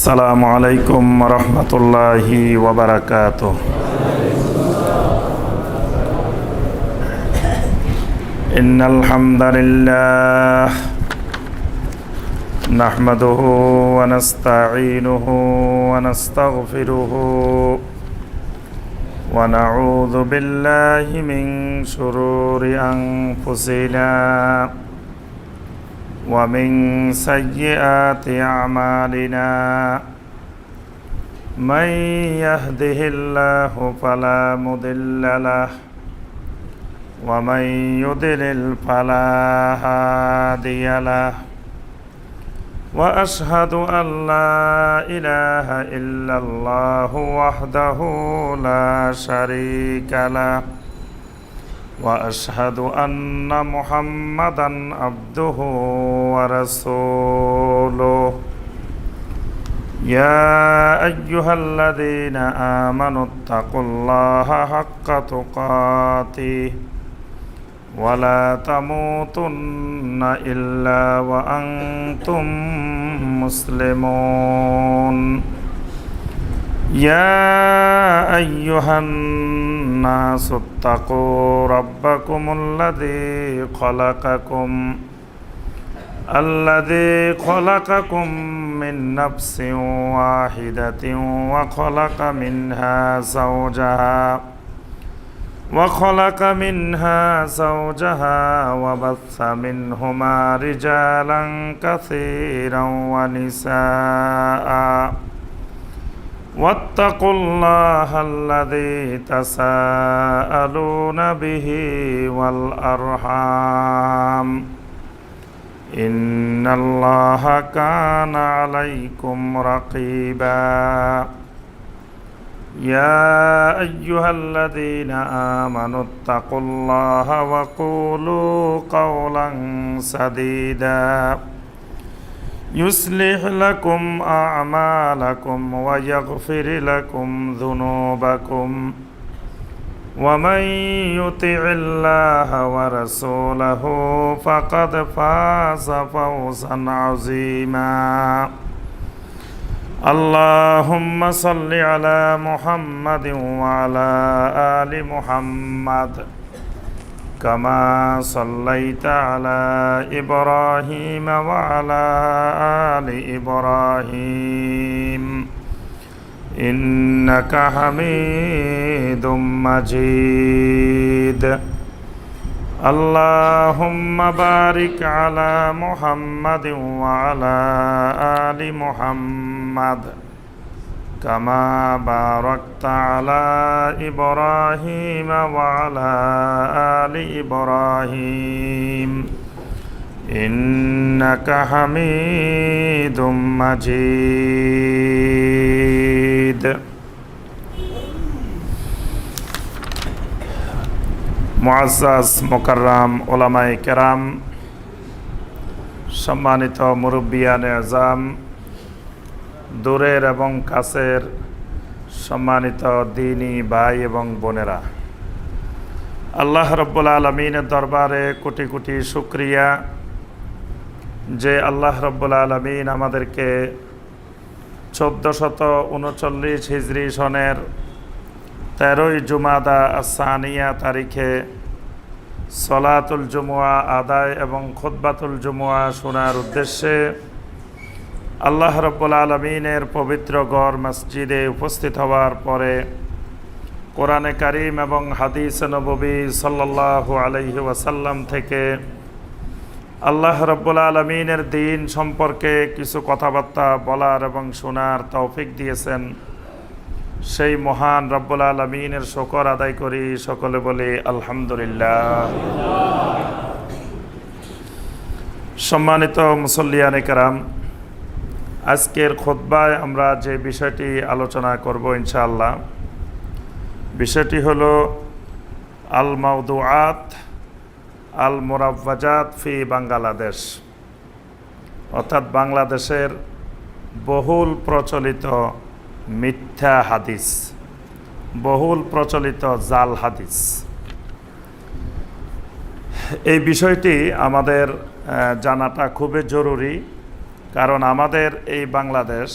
আসসালামু আলাইকুম রহমতুল্লাহি ওয়াবারাকাতুহ। ইন্নাল হামদালিল্লাহ নাহমাদুহু ওয়া নাস্তাঈনুহু ওয়া নাস্তাগফিরুহু ওয়া নাউযু বিল্লাহি মিন শুরুরি আনফুসিনা ومن سيئات أعمالنا من يهده الله فلا مضل له ومن يضلل فلا هادي له وأشهد أن لا إله إلا الله وحده لا شريك له وأشهد أن محمدًا عبده ورسوله يا أيها الذين آمنوا اتقوا الله حق تقاته ولا تموتن إلا وأنتم مسلمون يا أيها الناس اتقوا ربكم الذي خلقكم من نفس واحدة وخلق منها زوجها وبث منهما رجالا كثيرا ونساء واتقوا الله الذي تساءلون به والأرحام إن الله كان عليكم رقيبا يا أيها الذين آمنوا اتقوا الله وقولوا قولا سديدا يصلح لكم أعمالكم ويغفر لكم ذنوبكم ومن يطع الله ورسوله فقد فاز فوزا عظيما اللهم صل على محمد وعلى آل محمد كما صليت على إبراهيم وعلى آل إبراهيم إنك حميد مجيد اللهم بارك على محمد وعلى آل محمد كما باركت على إبراهيم وعلى آل إبراهيم إنك حميد مجيد মুআজ্জাজ মুকাররম উলামায়ে কেরাম, সম্মানিত মুরব্বিয়ানে আযম, দূরের এবং কাছের সম্মানিত দ্বীনী ভাই এবং বোনেরা, আল্লাহ রাব্বুল আলামিনের দরবারে কোটি কোটি শুকরিয়া যে আল্লাহ রাব্বুল আলামিন আমাদেরকে 1439 হিজরি সনের 13ই জুমাদা আস-সানিয়া তারিখে সলাতুল জুমুয়া আদায় এবং খুতবাতুল জুমুয়া শোনার উদ্দেশ্যে আল্লাহ রাব্বুল আলামিনের পবিত্র ঘর মসজিদে উপস্থিত হওয়ার পরে কোরআনে কারীম এবং হাদিসে নববী সাল্লাল্লাহু আলাইহি ওয়াসাল্লাম থেকে আল্লাহ রাব্বুল আলামিনের দ্বীন সম্পর্কে কিছু কথাবার্তা বলার এবং শোনার তৌফিক দিয়েছেন, সেই মহান রাব্বুল আলামিনের শুকর আদায় করি। সকলে বলি আলহামদুলিল্লাহ। সম্মানিত মুসল্লিয়ানে কেরাম, আজকের খুতবায় আমরা যে বিষয়টি আলোচনা করব ইনশাআল্লাহ, বিষয়টি হলো আল মাওদুআত আল মুরাওয়াজাত ফি বাংলাদেশ, অর্থাৎ বাংলাদেশের বহুল প্রচলিত মিথ্যা হাদিস, বহুল প্রচলিত জাল হাদিস। এই বিষয়টি আমাদের জানাটা খুবই জরুরি, কারণ আমাদের এই বাংলাদেশ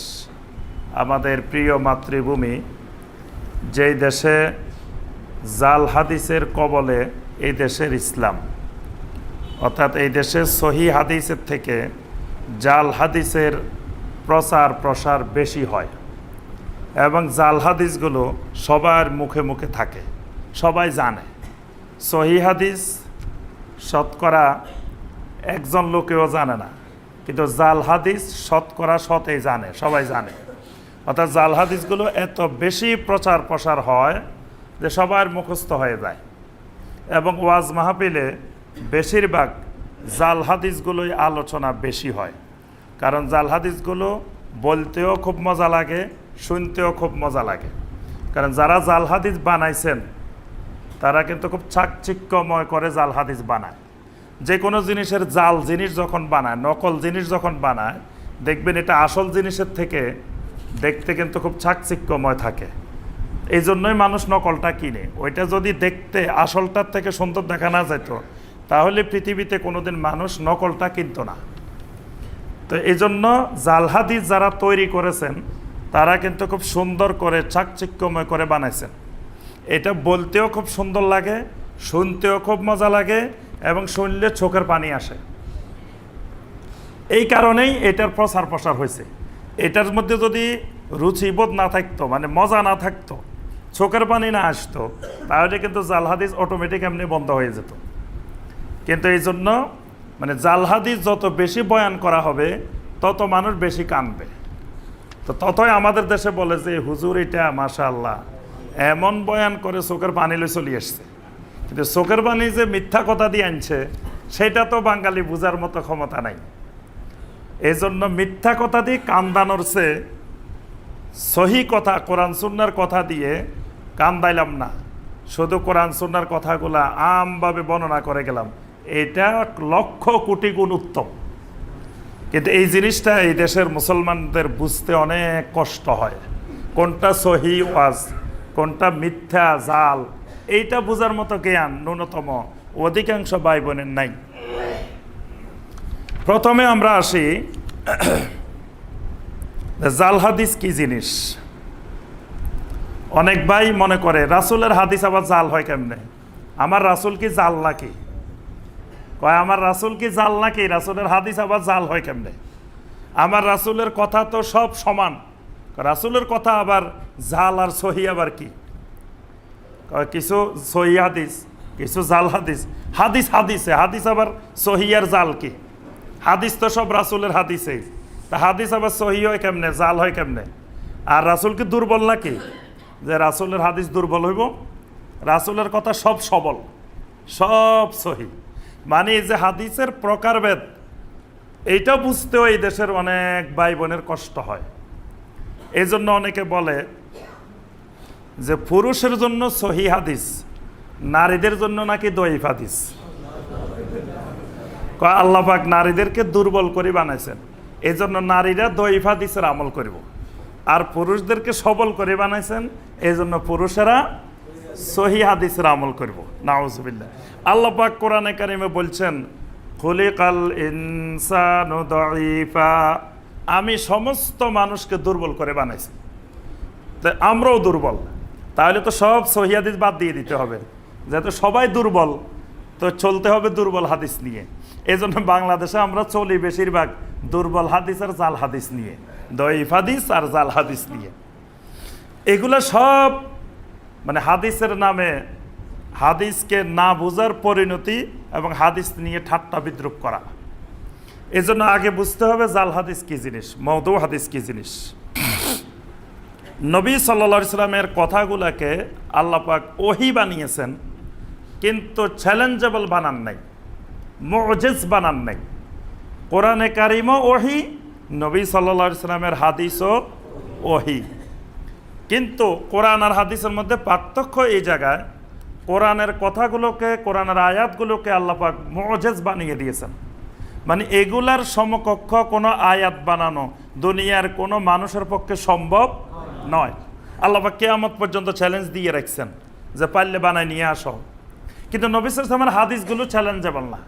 আমাদের প্রিয় মাতৃভূমি, যেই দেশে জাল হাদিসের কবলে এই দেশের ইসলাম, অর্থাৎ এই দেশে সহি হাদিসের থেকে জাল হাদিসের প্রচার প্রসার বেশি হয় এবং জাল হাদিসগুলো সবার মুখে মুখে থাকে, সবাই জানে। সহি হাদিস শতকরা একজন লোকেও জানে না, কিন্তু জাল হাদিস শতকরা শতেই জানে, সবাই জানে। অর্থাৎ জাল হাদিসগুলো এত বেশি প্রচার প্রসার হয় যে সবার মুখস্থ হয়ে যায় এবং ওয়াজ মাহফিলে বেশিরভাগ জাল হাদিসগুলোই আলোচনা বেশি হয়। কারণ জাল হাদিসগুলো বলতেও খুব মজা লাগে, শুনতেও খুব মজা লাগে। কারণ যারা জাল হাদিস বানাইছেন তারা কিন্তু খুব চাকচিক্যময় করে জাল হাদিস বানায়। যে কোনো জিনিসের জাল জিনিস যখন বানায়, নকল জিনিস যখন বানায়, দেখবেন এটা আসল জিনিসের থেকে দেখতে কিন্তু খুব চাকচিক্যময় থাকে। এই জন্যই মানুষ নকলটা কিনে। ওইটা যদি দেখতে আসলটার থেকে সুন্দর দেখা না যেত, তাহলে পৃথিবীতে কোনোদিন মানুষ নকলটা কিনত না। তো এই জন্য জাল হাদিস যারা তৈরি করেছেন তারা কিন্তু খুব সুন্দর করে চাকচিক্যময় করে বানাইছেন। এটা বলতেও খুব সুন্দর লাগে, শুনতেও খুব মজা লাগে এবং শুনলে চোখের পানি আসে। এই কারণেই এটার প্রচার প্রসার হয়েছে। এটার মধ্যে যদি রুচিবোধ না থাকতো, মানে মজা না থাকতো, চোখের পানি না আসতো, তাহলে কিন্তু জাল হাদিস অটোমেটিক এমনি বন্ধ হয়ে যেত। কিন্তু এই জন্য মানে জাল হাদিস যত বেশি বয়ান করা হবে তত মানুষ বেশি কানবে। তো ততই আমাদের দেশে বলে যে হুজুর এটা মাশাআল্লাহ এমন বয়ান করে চোখের পানি লই চলে আসছে। কিন্তু চোখের পানি যে মিথ্যা কথা দিয়ে আনছে সেটা তো বাঙালি বোঝার মতো ক্ষমতা নাই। এই জন্য মিথ্যা কথা দিয়ে কান্দানোর চেয়ে সহি কথা কোরআন সুন্নাহর কথা দিয়ে কান্দাইলাম না, শুধু কোরআন সুন্নাহর কথাগুলা আমভাবে বর্ণনা করে গেলাম, এটা লক্ষ কোটি গুণ উত্তম। কিন্তু এই জিনিসটা এই দেশের মুসলমানদের বুঝতে অনেক কষ্ট হয়। কোনটা সহি ওয়াজ, কোনটা মিথ্যা জাল, এইটা বোঝার মতো জ্ঞান ন্যূনতম অধিকাংশ ভাই বোনের নাই। প্রথমে আমরা আসি জাল হাদিস কি জিনিস। অনেক ভাই মনে করে রাসূলের হাদিস আবার জাল হয় কেমনে? আমার রাসূল কি জাল নাকি? কয় আমার রাসূল কি জাল নাকি? রাসূলের হাদিস আবার জাল হয় কেমনে? আমার রাসূলের কথা তো সব সমান, রাসূলের কথা আবার জাল আর সহি আবার কি? কিছু সহি হাদিস, কিছু জাল হাদিস। হাদিস হাদিসে, হাদিস আবার সহি আর জাল কি? হাদিস তো সব রাসূলের হাদিসেই, তা হাদিস আবার সহি হয় কেমনে, জাল হয় কেমনে? আর রাসূল কি দুর্বল নাকি যে রাসূলের হাদিস দুর্বল হইব? রাসূলের কথা সব সবল, সব সহি। মানে যে হাদিসের প্রকারভেদ, এইটা বুঝতেও এই দেশের অনেক ভাই বোনের কষ্ট হয়। এই জন্য অনেকে বলে যে পুরুষের জন্য সহি হাদিস, নারীদের জন্য নাকি দঈফ হাদিস। আল্লাহ পাক নারীদেরকে দুর্বল করে বানাইছেন, এই জন্য নারীরা দঈফ হাদিসের আমল করব, আর পুরুষদেরকে সবল করে বানাইছেন, এই জন্য পুরুষেরা সহি হাদিসের আমল করব। নাউজুবিল্লাহ। আল্লাহ পাক কোরআনে কারিমে বলছেন খুলিকাল ইনসানু দাঈফা, আমি সমস্ত মানুষকে দুর্বল করে বানাইছি। তো আমরাও দুর্বল, তাহলে তো সব সহি হাদিস বাদ দিয়ে দিতে হবে। যেহেতু সবাই দুর্বল, তো চলতে হবে দুর্বল হাদিস নিয়ে। এই জন্য বাংলাদেশে আমরা চলি বেশিরভাগ দুর্বল হাদিস আর জাল হাদিস নিয়ে, দঈফ হাদিস আর জাল হাদিস নিয়ে। এগুলো সব মানে হাদিসের নামে হাদিসকে না বোঝার পরিণতি এবং হাদিস নিয়ে ঠাট্টা বিদ্রুপ করা। এজন্য আগে বুঝতে হবে জাল হাদিস কি জিনিস, মওদু হাদিস কি জিনিস। নবী সাল্লাল্লাহু আলাইহি সাল্লামের কথাগুলোকে আল্লাহ পাক ওহী বানিয়েছেন, কিন্তু চ্যালেঞ্জেবল বানান নাই, মুজিজ বানান নাই। কোরআনে কারিমও ওহী, নবী সাল্লাল্লাহু আলাইহি সাল্লামের হাদিসও ওহী। কিন্তু কোরআন আর হাদিসের মধ্যে পার্থক্য এই জায়গায়, কোরআনের কথাগুলোকে, কোরআনের আয়াতগুলোকে আল্লাহ পাক মুজিজ বানিয়ে দিয়েছেন। মানে এগুলার সমকক্ষ কোনো আয়াত বানানো দুনিয়ার কোনো মানুষের পক্ষে সম্ভব নয়। আল্লাহ পাক কিয়ামত পর্যন্ত চ্যালেঞ্জ দিয়ে রাখছেন যে পারলে বানায় নিয়ে আসো। কিন্তু নবী সাল্লাল্লাহু আলাইহি ওয়াসাল্লামের হাদিসগুলো চ্যালেঞ্জেবল না,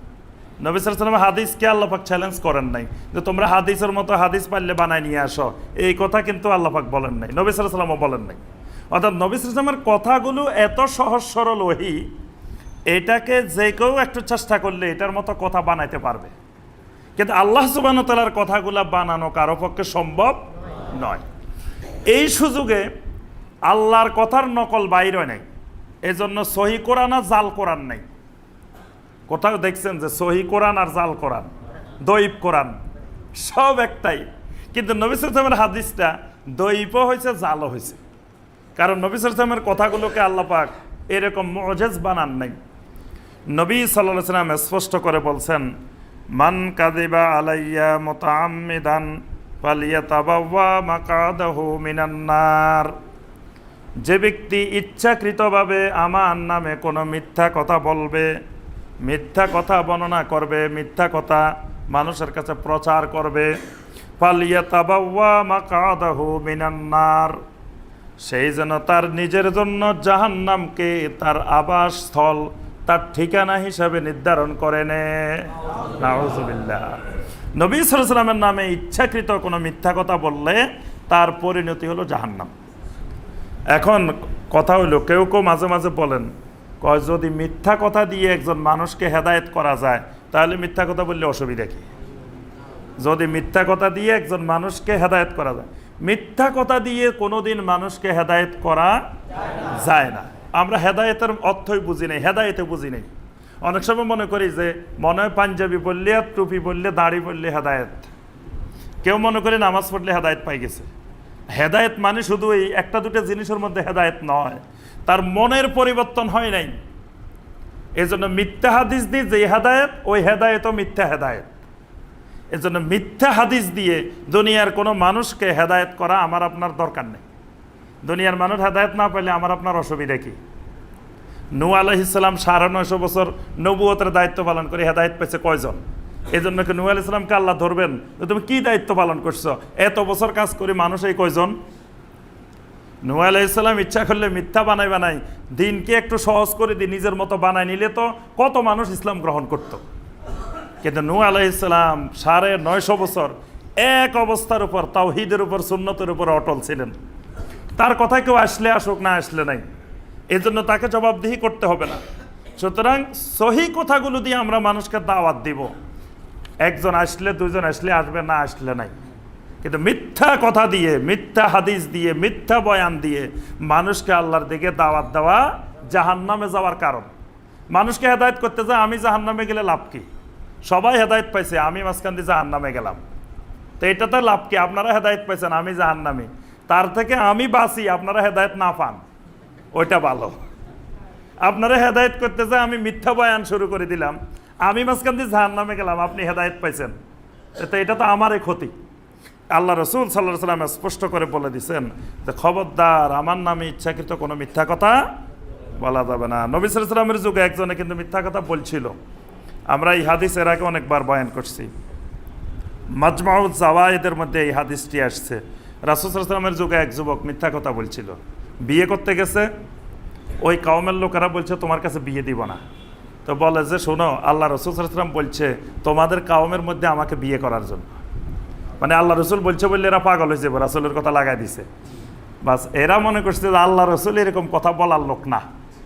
নবী সাল্লাল্লাহু আলাইহি ওয়াসাল্লাম হাদিসকে আল্লাহ পাক চ্যালেঞ্জ করেন নাই যে তোমরা হাদিসের মতো হাদিস পারলে বানায় নিয়ে আসো, এই কথা কিন্তু আল্লাহ পাক বলেন নাই, নবী সাল্লাল্লাহু আলাইহি ওয়াসাল্লামও বলেন নাই। অর্থাৎ নবী সাল্লাল্লাহু আলাইহি ওয়াসাল্লামের কথাগুলো এত সহজ সরল ওহী, এটাকে যে কেউ একটু চেষ্টা করলে এটার মতো কথা বানাইতে পারবে, কিন্তু আল্লাহ সুবহানাহু ওয়া তাআলার কথাগুলো বানানো কারো পক্ষে সম্ভব নয়। এই সুযোগে আল্লাহর কথার নকল বাইরে নাই, এজন্য সহি কোরআন আর জাল কোরআন নাই। কোথাও দেখছেন যে সহি কোরআন আর জাল কোরআন, দইব কোরআন সব একটাই, কিন্তু নবী সাল্লাল্লাহু আলাইহি ওয়াসাল্লামের হাদিসটা দইবও হয়েছে, জালও হয়েছে, কারণ নবী সাল্লাল্লাহু আলাইহি ওয়াসাল্লামের কথাগুলোকে আল্লাহ পাক এরকম মুআজিজ বানান নাই। নবী সাল্লাল্লাহু আলাইহি ওয়াসাল্লাম স্পষ্ট করে বলছেন, মান কাযিবা আলাইয়া মুতাআম্মিদান ফালিয়াতাবাওয়া মাকআদাহু মিনান নার। যে ব্যক্তি ইচ্ছাকৃতভাবে আমার নামে কোনো মিথ্যা কথা বলবে, মিথ্যা কথা বর্ণনা করবে, মিথ্যা কথা মানুষের কাছে প্রচার করবে, ফালিয়াতাবাওয়া মাকআদাহু মিনান নার, সেই যেন তার নিজের জন্য জাহান্নামকে তার আবাসস্থল, তার ঠিকানা হিসাবে নির্ধারণ করে নেয়। নাউযুবিল্লাহ। নবী সাল্লাল্লাহু আলাইহি ওয়াসাল্লামের নামে ইচ্ছাকৃত কোনো মিথ্যা কথা বললে তার পরিণতি হলো জাহান্নাম। এখন কথা হইলো, কেউ কেউ মাঝে মাঝে বলেন, কয় যদি মিথ্যা কথা দিয়ে একজন মানুষকে হেদায়েত করা যায় তাহলে মিথ্যা কথা বললে অসুবিধা কি? যদি মিথ্যা কথা দিয়ে একজন মানুষকে হেদায়েত করা যায়, মিথ্যা কথা দিয়ে কোনোদিন মানুষকে হেদায়েত করা যায় না। আমরা হেদায়েতের অর্থই বুঝি নাই, হেদায়েতে বুঝি নাই। অনেক সময় মনে করি যে মনে হয় পাঞ্জাবি পরলে আর টুপি পরলে দাড়ি পরলে হেদায়েত, কেউ মনে করে নামাজ পড়লে হেদায়েত পাই গেছে। হেদায়েত মানে শুধু এই একটা দুটো জিনিসের মধ্যে হেদায়েত নয়, তার মনের পরিবর্তন হয় নাই। এই জন্য মিথ্যা হাদিস দিয়ে যে হেদায়েত, ওই হেদায়েতও মিথ্যা হেদায়েত। এজন্য মিথ্যা হাদিস দিয়ে দুনিয়ার কোনো মানুষকে হেদায়েত করা আমার আপনার দরকার নেই। দুনিয়ার মানুষ হেদায়েত না পেলে আমার আপনার অসুবিধা কি? নূহ আলাইহিস সালাম ৯৫০ বছর নবুয়তের দায়িত্ব পালন করে হেদায়েত পেয়েছে কয়জন? এই জন্য কি নূহ আলাইহিস সালামকে আল্লাহ ধরবেন তুমি কি দায়িত্ব পালন করছো, এত বছর কাজ করে মানুষ এই কয়জন? নূহ আলাইহিস সালাম ইচ্ছা করলে মিথ্যা বানাই দিনকে একটু সহজ করে দিয়ে নিজের মতো বানায় নিলে তো কত মানুষ ইসলাম গ্রহণ করত। কিন্তু নূহ আলাইহিস সালাম ৯৫০ বছর এক অবস্থার উপর, তাওহীদের উপর, সুন্নতের উপর অটল ছিলেন। তার কথায় কেউ আসলে আসুক, না আসলে নাই, এই জন্য তাকে জবাবদিহি করতে হবে না। সুতরাং সহি কথাগুলো দিয়ে আমরা মানুষকে দাওয়াত দিব, একজন আসলে দুজন আসলে আসবে, না আসলে নাই। কিন্তু মিথ্যা কথা দিয়ে, মিথ্যা হাদিস দিয়ে, মিথ্যা বয়ান দিয়ে মানুষকে আল্লাহর দিকে দাওয়াত দেওয়া জাহান্নামে যাওয়ার কারণ। মানুষকে হেদায়েত করতে যায়, আমি জাহান্নামে গেলে লাভ কি? সবাই হেদায়েত পাইছে, আমি মাঝখান দিয়ে জাহান্নামে গেলাম, তো এটাতে লাভ কি? আপনারা হেদায়েত পাইছেন, আমি জাহান্নামে, তার থেকে আমি বাঁচি, আপনারা হেদায়েত না পান, ওইটা ভালো। আপনারা হেদায়েত করতে যায়, আমি মিথ্যা বয়ান শুরু করে দিলাম, আমি মাঝখান দিয়ে জাহান্নামে গেলাম, আপনি হেদায়েত পাইছেন, তো এটা তো আমারই ক্ষতি। আল্লাহ রসুল সাল্লাল্লাহু আলাইহি ওয়াসাল্লাম স্পষ্ট করে বলে দিয়েছেন যে খবরদার আমার নামে ইচ্ছাকৃত কোনো মিথ্যা কথা বলা যাবে না। নবী সাল্লাল্লাহু আলাইহি ওয়াসাল্লামের যুগে একজনে কিন্তু মিথ্যা কথা বলছিল, আমরা এই হাদিস এর আগে অনেকবার বয়ান করছি। মাজমাউজ জাওয়ায়েদের মধ্যে এই হাদিসটি আসছে। রাসূল সাল্লাল্লাহু আলাইহি ওয়াসাল্লামের যুগে এক যুবক মিথ্যা কথা বলছিল, বিয়ে করতে গেছে, ওই কওমের লোকেরা বলছে তোমার কাছে বিয়ে দিব না। তো বলে যে শোনো, আল্লাহ রসুল সাল্লাল্লাহু আলাইহি ওয়াসাল্লাম বলছে তোমাদের কওমের মধ্যে আমাকে বিয়ে করার জন্য, মানে আল্লাহ রসুল বলছে বললে এরা পাগল হয়েছে, রাসূলের কথা লাগাই দিছে। বাস এরা মনে করছে যে আল্লাহ রসুল এরকম কথা বলার লোক না,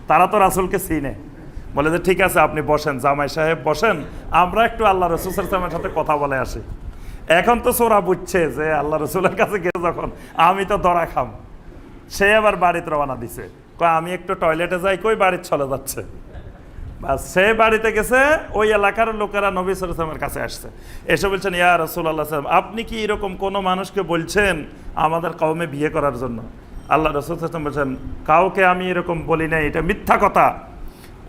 তারা তো রাসূলকে চিনে। বলে যে ঠিক আছে আপনি বসেন, জামাই সাহেব বসেন, আমরা একটু আল্লাহ রসুল সাল্লাল্লাহু আলাইহি ওয়াসাল্লামের সাথে কথা বলে আসি। এখন তো সোরা বুঝছে যে আল্লাহ রসুলের কাছে গেছে যখন, আমি তো ধরা খাম। সে আবার বাড়িতে রওনা দিছে, কয় আমি একটু টয়লেটে যাই, কই বাড়িতে চলে যাচ্ছে। বাস সে বাড়িতে গেছে, ওই এলাকার লোকেরা নবী সাল্লাল্লাহু আলাইহি ওয়াসাল্লামের কাছে আসছে, এসে বলছেন ইয়া রাসূলুল্লাহ সাল্লাল্লাহু আলাইহি ওয়াসাল্লাম, আপনি কি এরকম কোনো মানুষকে বলছেন আমাদের কওমে বিয়ে করার জন্য? আল্লাহ রসুল সাল্লাল্লাহু আলাইহি ওয়াসাল্লাম বলছেন কাউকে আমি এরকম বলি নাই, এটা মিথ্যা কথা।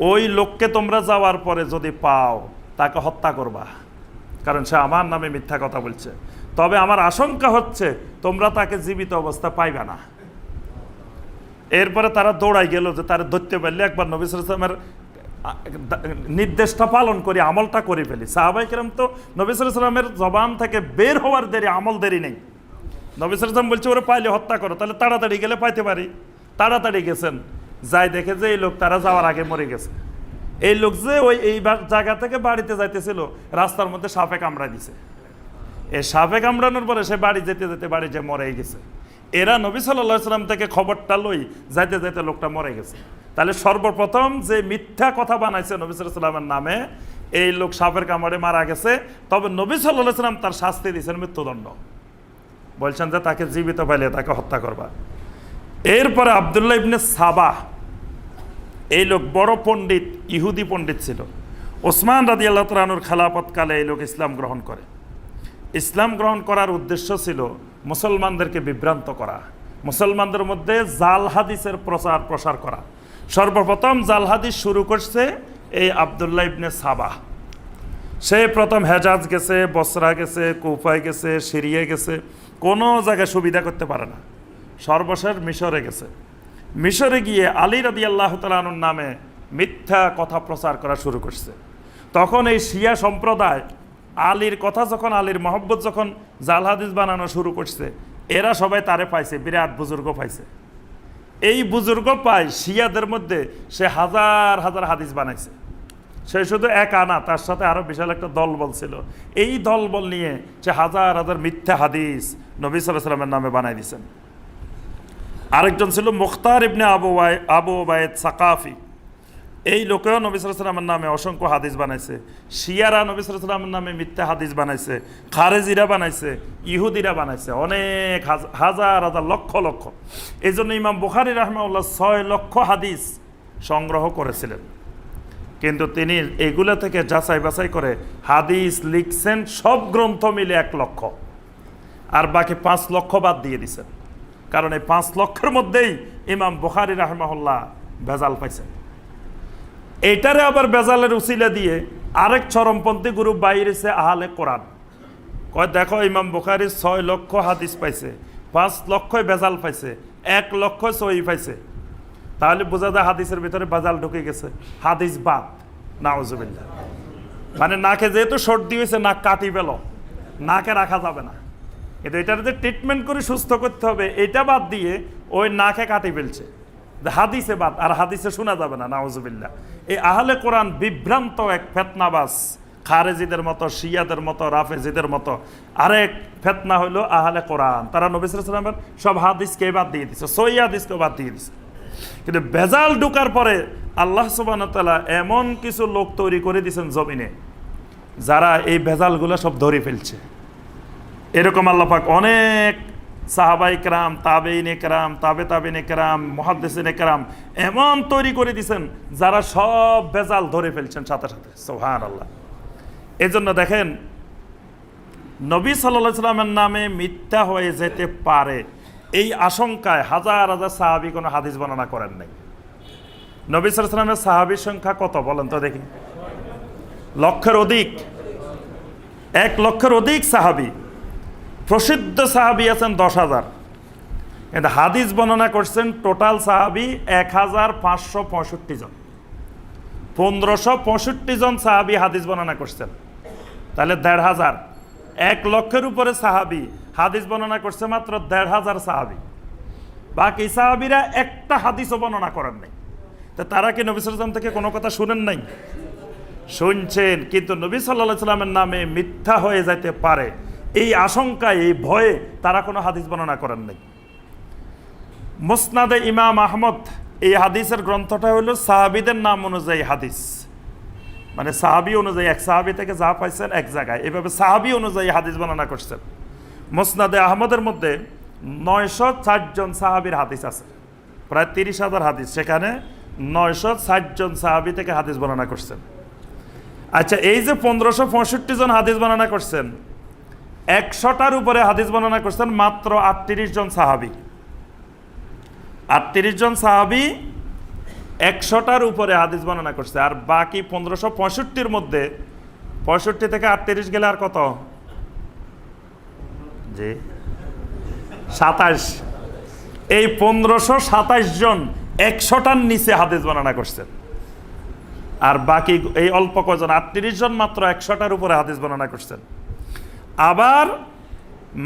ওই লোককে তোমরা যাওয়ার পরে যদি পাও তাকে হত্যা করবা, কারণ সে আমার নামে মিথ্যা কথা বলছে। তবে আমার আশঙ্কা হচ্ছে তোমরা তাকে জীবিত অবস্থা পাইবে না। এরপরে তারা দৌড়াই গেল যে তারা ধরতে পারলে একবার নবী সাল্লাল্লাহু আলাইহি ওয়াসাল্লামের নির্দেশটা পালন করি, আমলটা করে ফেলি। সাহাবায়ে কেরাম তো নবী সাল্লাল্লাহু আলাইহি ওয়াসাল্লামের জবান থেকে বের হওয়ার দেরি, আমল দেরি নেই। নবী সাল্লাল্লাহু আলাইহি ওয়াসাল্লাম বলছে ওরা পাইলে হত্যা করো, তাহলে তাড়াতাড়ি গেলে পাইতে পারি। তাড়াতাড়ি গেছেন, যাই দেখে যে এই লোক তারা যাওয়ার আগে মরে গেছে। এই লোক যে এই জায়গা থেকে বাড়িতে যাইতেছিল, রাস্তার মধ্যে সাপে কামড়া দিছে। এই সাপে কামড়ানোর পরে সে বাড়ি যেতে যেতে বাড়ি যে মরে গেছে। এরা নবী সাল্লাল্লাহু আলাইহি সাল্লাম থেকে খবরটা লই যাইতে যাইতে লোকটা মরে গেছে। তাহলে সর্বপ্রথম যে মিথ্যা কথা বানাইছে নবী সাল্লাল্লাহু আলাইহি সাল্লামের নামে, এই লোক সাপের কামড়ে মারা গেছে। তবে নবী সাল্লাল্লাহু আলাইহি সাল্লাম তার শাস্তি দিয়েছেন মৃত্যুদণ্ড। বলছেন যে তাকে জীবিত পাইলে তাকে হত্যা করবা। এরপরে আব্দুল্লাহ ইবনে সাবাহ, এই লোক বড় পণ্ডিত, ইহুদি পণ্ডিত ছিল। ওসমান রাদিয়াল্লাহু তাআলা আনহুর খেলাফতকালে এই লোক ইসলাম গ্রহণ করে। ইসলাম গ্রহণ করার উদ্দেশ্য ছিল মুসলমানদেরকে বিভ্রান্ত করা, মুসলমানদের মধ্যে জাল হাদিসের প্রসার করা। সর্বপ্রথম জাল হাদিস শুরু করছে এই আব্দুল্লাহ ইবনে সাবাহ। সে প্রথম হেজাজ গেছে, বসরা গেছে, কুফায় গেছে, সিরিয়া গেছে, কোনো জায়গায় সুবিধা করতে পারে না। সর্বশেষ মিশরে গেছে। মিশরে গিয়ে আলী রাদিয়াল্লাহু তাআলা আনহুর নামে মিথ্যা কথা প্রচার করা শুরু করছে। তখন এই শিয়া সম্প্রদায় আলীর কথা যখন, আলীর মহব্বত যখন জাল হাদিস বানানো শুরু করছে, এরা সবাই তারে পাইছে, বিরাট বুজুর্গ পাইছে। এই বুজুর্গ পায় শিয়াদের মধ্যে সে হাজার হাজার হাদিস বানাইছে। সে শুধু একা না, তার সাথে আরো বিশাল একটা দলবল ছিল। এই দলবল নিয়ে সে হাজার হাজার মিথ্যা হাদিস নবী সাল্লাল্লাহু আলাইহি সাল্লামের নামে বানাই দিয়েছেন। আরেকজন ছিল মুখতার ইবনে আবু ওবায়েদ সাকাফি। এই লোকেও নবী সাল্লাল্লাহু আলাইহি সাল্লামের নামে অসংখ্য হাদিস বানাইছে। শিয়ারা নবী সাল্লাল্লাহু আলাইহি সাল্লামের নামে মিথ্যা হাদিস বানাইছে, খারেজিরা বানাইছে, ইহুদিরা বানাইছে, অনেক হাজার হাজার লক্ষ লক্ষ। এই জন্য ইমাম বুখারী রাহিমাহুল্লাহ 6 লক্ষ হাদিস সংগ্রহ করেছিলেন। কিন্তু তিনি এগুলা থেকে যাচাই বাছাই করে হাদিস লিখছেন সব গ্রন্থ মিলে 1 লক্ষ, আর বাকি 5 লক্ষ বাদ দিয়ে দিছেন। কারণ এই 5 লক্ষের মধ্যেই ইমাম বুখারী রাহিমাহুল্লাহ ভেজাল পাইছেন। এইটারে আবার বেজালের উসিলা দিয়ে আরেক চরমপন্থী গ্রুপ বাইরেছে আহলে কোরআন। কয় দেখো ইমাম বুখারী 6 লক্ষ হাদিস পাইছে, 5 লক্ষই বেজাল পাইছে, 1 লক্ষ সহি পাইছে। তাহলে বোঝা যায় হাদিসের ভিতরে বেজাল ঢুকে গেছে, হাদিস বাদ। নাউজুবিল্লাহ। মানে নাকে যেহেতু সর্দি হয়েছে, নাক কাটি পেল, নাকে রাখা যাবে না। কিন্তু এটার যে ট্রিটমেন্ট করে সুস্থ করতে হবে, এটা বাদ দিয়ে ওই নাকে কাটি ফেলছে, হাদিসে বাদ, আর হাদিসে শোনা যাবে না। নাউজুবিল্লাহ। এই আহলে কোরআন বিভ্রান্ত এক ফেতনাবাজ, খারেজিদের মতো, শিয়াদের মতো, রাফেজিদের মতো। আরেক ফেতনা হইল আহলে কোরআন। তারা নবী সাল্লাল্লাহু আলাইহি ওয়াসাল্লামের সব হাদিসকে বাদ দিয়ে দিচ্ছে, সহিহ হাদিসকে বাদ দিয়ে দিচ্ছে। কিন্তু বেজাল ঢুকার পরে আল্লাহ সুবহানাহু ওয়া তাআলা এমন কিছু লোক তৈরি করে দিয়েছেন জমিনে, যারা এই বেজালগুলো সব ধরে ফেলছে। এরকম আল্লাহ পাক অনেক সাহাবাই কেরাম, তাবেইনে কেরাম, তাবেইনে কেরাম, মুহাদ্দিসিনে কেরাম এমন তৈরি করে দিয়েছেন, যারা সব বেজাল ধরে ফেলছেন সাথে সাথে। সুবহানাল্লাহ। এজন্য দেখেন, নবী সাল্লাল্লাহু আলাইহি সাল্লামের নামে মিথ্যা হয়ে যেতে পারে এই আশঙ্কায় হাজার হাজার সাহাবী কোনো হাদিস বর্ণনা করেন নাই। নবী সাল্লাল্লাহু আলাইহি সাল্লামের সাহাবীর সংখ্যা কত বলেন তো দেখি? লক্ষের অধিক, 1 লক্ষের অধিক সাহাবী। প্রসিদ্ধ সাহাবী আছেন 10,000, কিন্তু হাদিস বর্ণনা করছেন টোটাল সাহাবী 1565 জন। 1565 জন সাহাবী হাদিস বর্ণনা করছেন। তাহলে 1,500, 1 লক্ষের উপরে সাহাবী হাদিস বর্ণনা করছে মাত্র 1,500 সাহাবী। বাকি সাহাবীরা একটা হাদিসও বর্ণনা করেন নাই। তো তারা কি নবী সাল্লাল্লাহু আলাইহি ওয়াসাল্লাম থেকে কোনো কথা শুনেন নাই? শুনছেন, কিন্তু নবী সাল্লাল্লাহু আলাইহি ওয়াসাল্লামের নামে মিথ্যা হয়ে যেতে পারে এই আশঙ্কায়, এই ভয়ে তারা কোনো হাদিস বর্ণনা করেন নাই। মুসনাদে ইমাম আহমদ, এই হাদিসের গ্রন্থটা হলো সাহাবীদের নাম অনুযায়ী হাদিস, মানে সাহাবী অনুযায়ী, এক সাহাবী থেকে যা পাইছেন এক জায়গায়, এভাবে সাহাবী অনুযায়ী হাদিস বর্ণনা করছেন। মুসনাদে আহমদের মধ্যে 960 জন সাহাবীর হাদিস আছে, প্রায় 30,000 হাদিস। সেখানে 960 জন সাহাবী থেকে হাদিস বর্ণনা করছেন। আচ্ছা, এই যে 1565 জন হাদিস বর্ণনা করছেন, 100টার উপরে হাদিস বর্ণনা করছেন মাত্র 38 জন সাহাবী। 38 জন সাহাবী 100টার উপরে হাদিস বর্ণনা করছে। আর বাকি 1565-র মধ্যে 65 থেকে 38 গেলে আর কত? জি 27। এই 1527 জন 100টার নিচে হাদিস বর্ণনা করছেন। আর বাকি এই অল্প কজন 38 জন মাত্র 100টার উপরে হাদিস বর্ণনা করছেন। আবার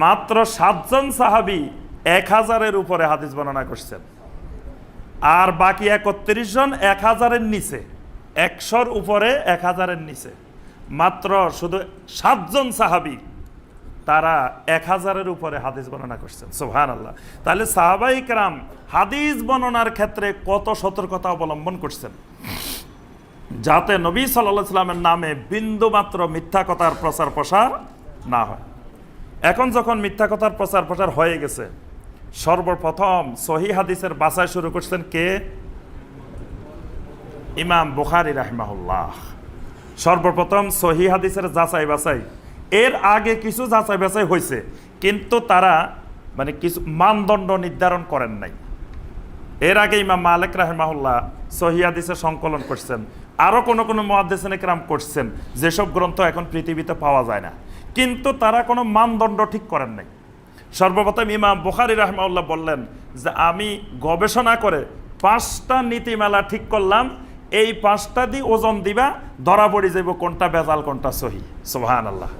মাত্র 7 জন সাহাবী 1000-এর উপরে হাদিস বর্ণনা করছেন। আর বাকি 31 জন 1000-এর নিচে, 100-র উপরে 1000-এর নিচে মাত্র শুধু 7 জন সাহাবী তারা 1000-এর উপরে হাদিস বর্ণনা করছেন। সুবহানাল্লাহ। তাহলে সাহাবায়ে কেরাম হাদিস বর্ণনার ক্ষেত্রে কত সতর্কতা অবলম্বন করছেন যাতে নবী সাল্লাল্লাহু আলাইহি সাল্লামের নামে বিন্দু মাত্র মিথ্যা কথার প্রচার প্রসার না হয়। এখন যখন মিথ্যা কথার প্রচার প্রসার হয়ে গেছে, সর্বপ্রথম সহিহ হাদিসের বাছাই শুরু করছেন কে? ইমাম বুখারী রাহিমাহুল্লাহ। সর্বপ্রথম সহিহ হাদিসের যাচাই বাছাই। এর আগে কিছু যাচাই বাছাই হয়েছে, কিন্তু তারা কিছু মানদণ্ড নির্ধারণ করেন নাই। এর আগে ইমাম মালিক রাহিমাহুল্লাহ সহিহ হাদিসের সংকলন করছেন, আরও কোনো মুহাদ্দিসিন কেরাম করছেন, যেসব গ্রন্থ এখন পৃথিবীতে পাওয়া যায় না, কিন্তু তারা কোনো মানদণ্ড ঠিক করেন নাই। সর্বপ্রথম ইমাম বুখারী রাহিমাহুল্লাহ বললেন যে আমি গবেষণা করে 5টা নীতিমালা ঠিক করলাম, এই 5টা দিয়ে ওজন দিবা, ধরা পড়ে যাইব কোনটা বেজাল কোনটা সহি। সুবহানাল্লাহ।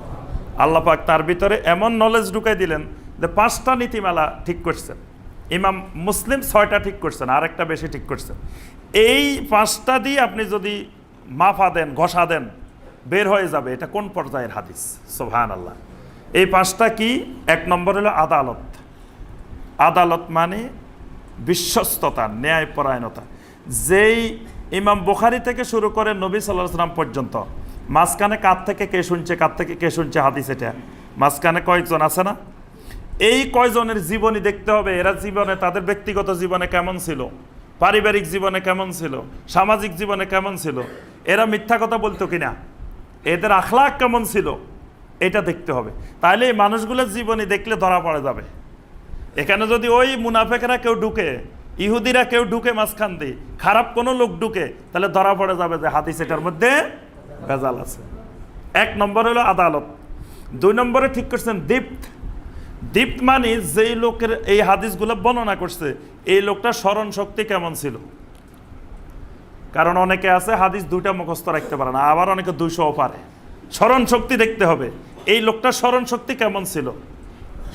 আল্লাহ পাক তার ভিতরে এমন নলেজ ঢুকাই দিলেন যে 5টা নীতিমালা ঠিক করছেন। ইমাম মুসলিম 6টা ঠিক করছেন, আরেকটা বেশি ঠিক করছেন। এই 5টা দিয়ে আপনি যদি মাফা দেন, ঘষা দেন, বের হয়ে যাবে এটা কোন পর্যায়ের হাদিস। সুবহানাল্লাহ। এই 5টা কি? 1 নম্বর হলো আদালত। আদালত মানে বিশ্বস্ততা, ন্যায়পরায়ণতা। যেই ইমাম বুখারী থেকে শুরু করে নবী সাল্লাল্লাহু আলাইহি ওয়াসাল্লাম পর্যন্ত মাঝখানে কার থেকে কে শুনছে হাদিস, এটা মাঝখানে কয়েকজন আছে না? এই কয়জনের জীবনী দেখতে হবে। এরা জীবনে, তাদের ব্যক্তিগত জীবনে কেমন ছিল, পারিবারিক জীবনে কেমন ছিল, সামাজিক জীবনে কেমন ছিল, এরা মিথ্যা কথা বলতো কিনা, এদের আখলাক কেমন ছিল, এটা দেখতে হবে। তাহলে এই মানুষগুলোর জীবনী দেখলে ধরা পড়ে যাবে। এখানে যদি ওই মুনাফেকরা কেউ ঢুকে, ইহুদিরা কেউ ঢুকে, মাঝখান দিয়ে খারাপ কোনো লোক ঢুকে, তাহলে ধরা পড়ে যাবে যে হাদিস এটার মধ্যে ভেজাল আছে। 1 নম্বর হলো আদালত। 2 নম্বরে ঠিক করছেন দীপ্ত। দীপ্ত মানে যেই লোকের এই হাদিসগুলো বর্ণনা করছে, এই লোকটা স্মরণ শক্তি কেমন ছিল। কারণ অনেকে আছে হাদিস 2টা মুখস্থ রাখতে পারে না, আবার অনেকে 200ও পারে। স্মরণ শক্তি দেখতে হবে, এই লোকটার স্মরণ শক্তি কেমন ছিল।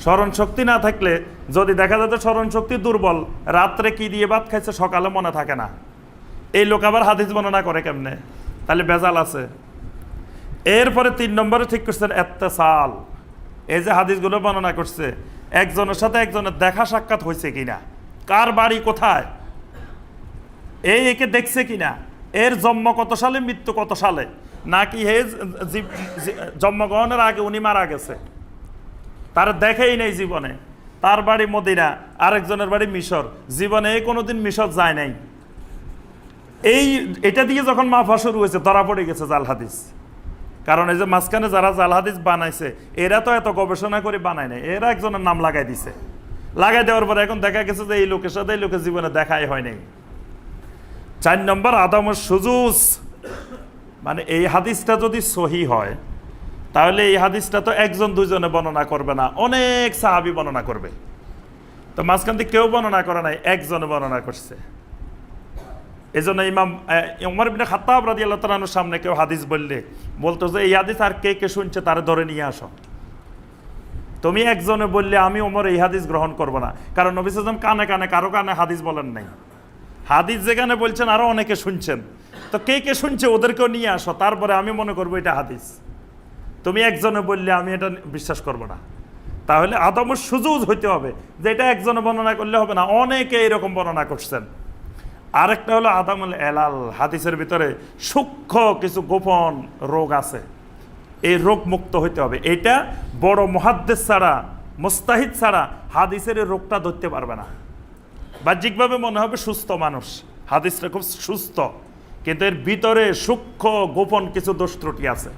স্মরণ শক্তি না থাকলে যদি দেখা যেত স্মরণ শক্তি দুর্বল, রাত্রে কি দিয়ে ভাত খাইছে সকালে মনে থাকে না, এই লোক আবার হাদিস বর্ণনা করে কেমনে? তাহলে বেজাল আছে। এরপরে 3 নম্বরে ঠিক করছেন ইত্তেসাল। এই যে হাদিসগুলো বর্ণনা করছে, একজনের সাথে একজনের দেখা সাক্ষাৎ হয়েছে কিনা, কার বাড়ি কোথায়, একে দেখছে কিনা, এর জন্ম কত সালে, মৃত্যু কত সালে, নাকি হে জন্মগ্রহণের আগে উনি মারা গেছে, তার দেখেই নেই জীবনে, তার বাড়ি মদিনা, আরেকজনের বাড়ি মিশর, জীবনে কোনোদিন মিশর যায় নাই। এটা দিয়ে যখন মাফা শুরু হয়েছে, ধরা পড়ে গেছে জাল হাদিস। কারণ এই যে মাঝখানে যারা জাল হাদিস বানাইছে, এরা তো এত গবেষণা করে বানায় নাই, এরা একজনের নাম লাগাই দিছে। লাগাই দেওয়ার পরে এখন দেখা গেছে যে এই লোকের সাথে এই লোকের জীবনে দেখাই হয় নাই। 4 নম্বর আদামুস সুজুজ, মানে এই হাদিসটা যদি সহি হয়, তাহলে এই হাদিসটা তো 1-2 বর্ণনা করবে না, অনেক সাহাবী বর্ণনা করবে। তো মাঝখান থেকে কেউ বর্ণনা করে নাই, একজনে বর্ণনা করছে। এই জন্য ইমাম ওমর ইবনে খাত্তাব রাদিয়াল্লাহু তাআলা আনহুর সামনে কেউ হাদিস বলতো যে এই হাদিস আর কে কে শুনছে তারে ধরে নিয়ে আসো। তুমি একজনে বললে আমি ওমর এই হাদিস গ্রহণ করব না, কারণ নবী সাল্লাল্লাহু আলাইহি ওয়াসাল্লাম কানে কারো কানে হাদিস বলেন নাই। হাদিস যেখানে বলছেন আরো অনেকে শুনছেন, তো কে কে শুনছে ওদেরকেও নিয়ে আসো, তারপরে আমি মনে করবো এটা হাদিস। তুমি একজনে বললে আমি এটা বিশ্বাস করব না। তাহলে আদামুস সুজুজ হইতে হবে, যে এটা একজনে বর্ণনা করলে হবে না, অনেকে এরকম বর্ণনা করছেন। আরেকটা হলো আদামুল এলাল, হাদিসের ভিতরে সূক্ষ্ম কিছু গোপন রোগ আছে, এই রোগ মুক্ত হইতে হবে। এটা বড় মুহাদ্দিস ছাড়া, মুস্তাহিদ ছাড়া হাদিসের এই রোগটা ধরতে পারবে না। বাহ্যিকভাবে মনে হবে সুস্থ মানুষ, হাদিসটা খুব সুস্থ, কিন্তু এর ভিতরে সূক্ষ্ম গোপন কিছু দোষ ত্রুটি আছে,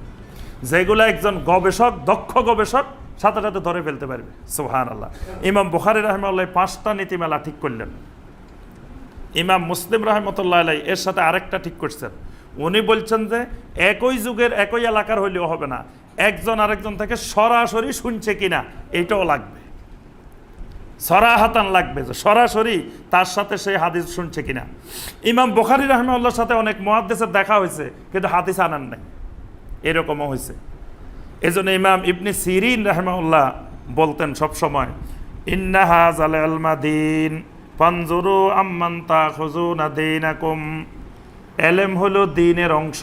যেগুলো একজন গবেষক, দক্ষ গবেষক সাথে সাথে ধরে ফেলতে পারবে। সুবহানাল্লাহ। ইমাম বুখারী রাহিমাহুল্লাহ 5টা নীতিমালা ঠিক করলেন। ইমাম মুসলিম রাহমাতুল্লাহ আলাইহি এর সাথে আরেকটা ঠিক করছেন। উনি বলছেন যে একই যুগের একই এলাকার হইলেও হবে না, একজন আরেকজন থেকে সরাসরি শুনছে কিনা এইটাও লাগবে, সরাহাতান লাগবে, যে সরাসরি তার সাথে সেই হাদিস শুনছে কিনা। ইমাম বুখারী রাহিমাহুল্লাহর সাথে অনেক মুহাদ্দিসের দেখা হয়েছে, কিন্তু হাদিস আনেন নাই, এরকমও হয়েছে। এই জন্য ইমাম ইবনে সিরিন রাহিমাহুল্লাহ বলতেন সবসময়, ইন্না হাযাল ইলমা দীন ফানজুরু আম্মান তাখুযুনা দীনাকুম। এলেম হলো দ্বীনের অংশ।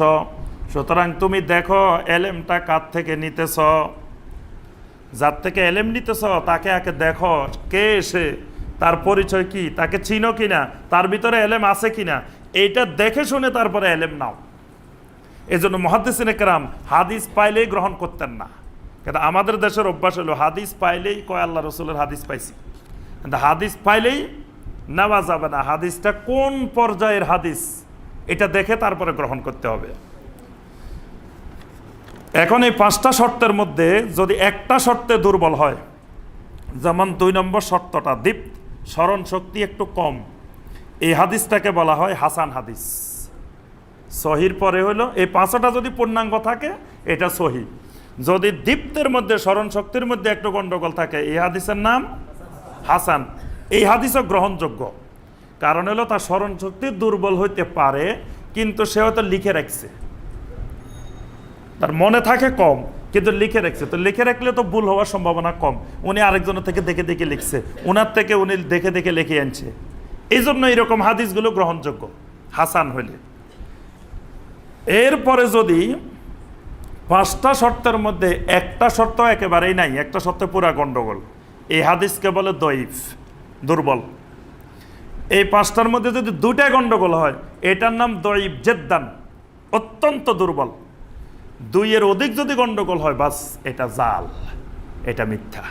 সুতরাং তুমি দেখো এলেমটা কার থেকে নিতেছ, যার থেকে এলেম নিতেছ তাকে আগে দেখো কে এসে, তার পরিচয় কি, তাকে চিনো কিনা, তার ভিতরে এলেম আছে কিনা, এইটা দেখে শুনে তারপরে এলেম নাও। এই জন্য মুহাদ্দিসিনে কেরাম হাদিস পাইলেই গ্রহণ করতেন না। কিন্তু আমাদের দেশের অভ্যাস হলো হাদিস পাইলেই কয় আল্লাহ রসুলের হাদিস পাইছি, কিন্তু হাদিস পাইলেই নেওয়া যাবে না। হাদিসটা কোন পর্যায়ের হাদিস এটা দেখে তারপরে গ্রহণ করতে হবে। এখন এই 5টা শর্তের মধ্যে যদি একটা শর্তে দুর্বল হয়, যেমন 2 নম্বর শর্তটা দীপ্ত, স্মরণ শক্তি একটু কম, এই হাদিসটাকে বলা হয় হাসান হাদিস। সহির পরে হলো এই 5টা যদি পূর্ণাঙ্গ থাকে এটা সহি। যদি দীপ্তের মধ্যে স্মরণ শক্তির মধ্যে একটু গন্ডগোল থাকে এই হাদিসের নাম হাসান। এই হাদিসও গ্রহণযোগ্য, কারণ হলো তার স্মরণ শক্তি দুর্বল হইতে পারে, কিন্তু সে হয়তো লিখে রাখছে, তার মনে থাকে কম কিন্তু লিখে রাখছে। তো লিখে রাখলে তো ভুল হওয়ার সম্ভাবনা কম। উনি আরেকজনের থেকে দেখে দেখে লিখছে, ওনার থেকে উনি দেখে দেখে লিখে আনছে। এই জন্য এইরকম হাদিসগুলো গ্রহণযোগ্য হাসান হইলে। এরপরে যদি 5টা শর্তের মধ্যে একটা শর্ত একেবারেই নাই, একটা শর্তে পুরা গন্ডগোল, এই হাদিসকে বলে দঈফ, দুর্বল। এই 5টার মধ্যে যদি 2টা গন্ডগোল হয় এটার নাম দঈফ জেদ্দান, অত্যন্ত দুর্বল। 2-এর অধিক যদি গন্ডগোল হয় বাস এটা জাল, এটা মিথ্যা।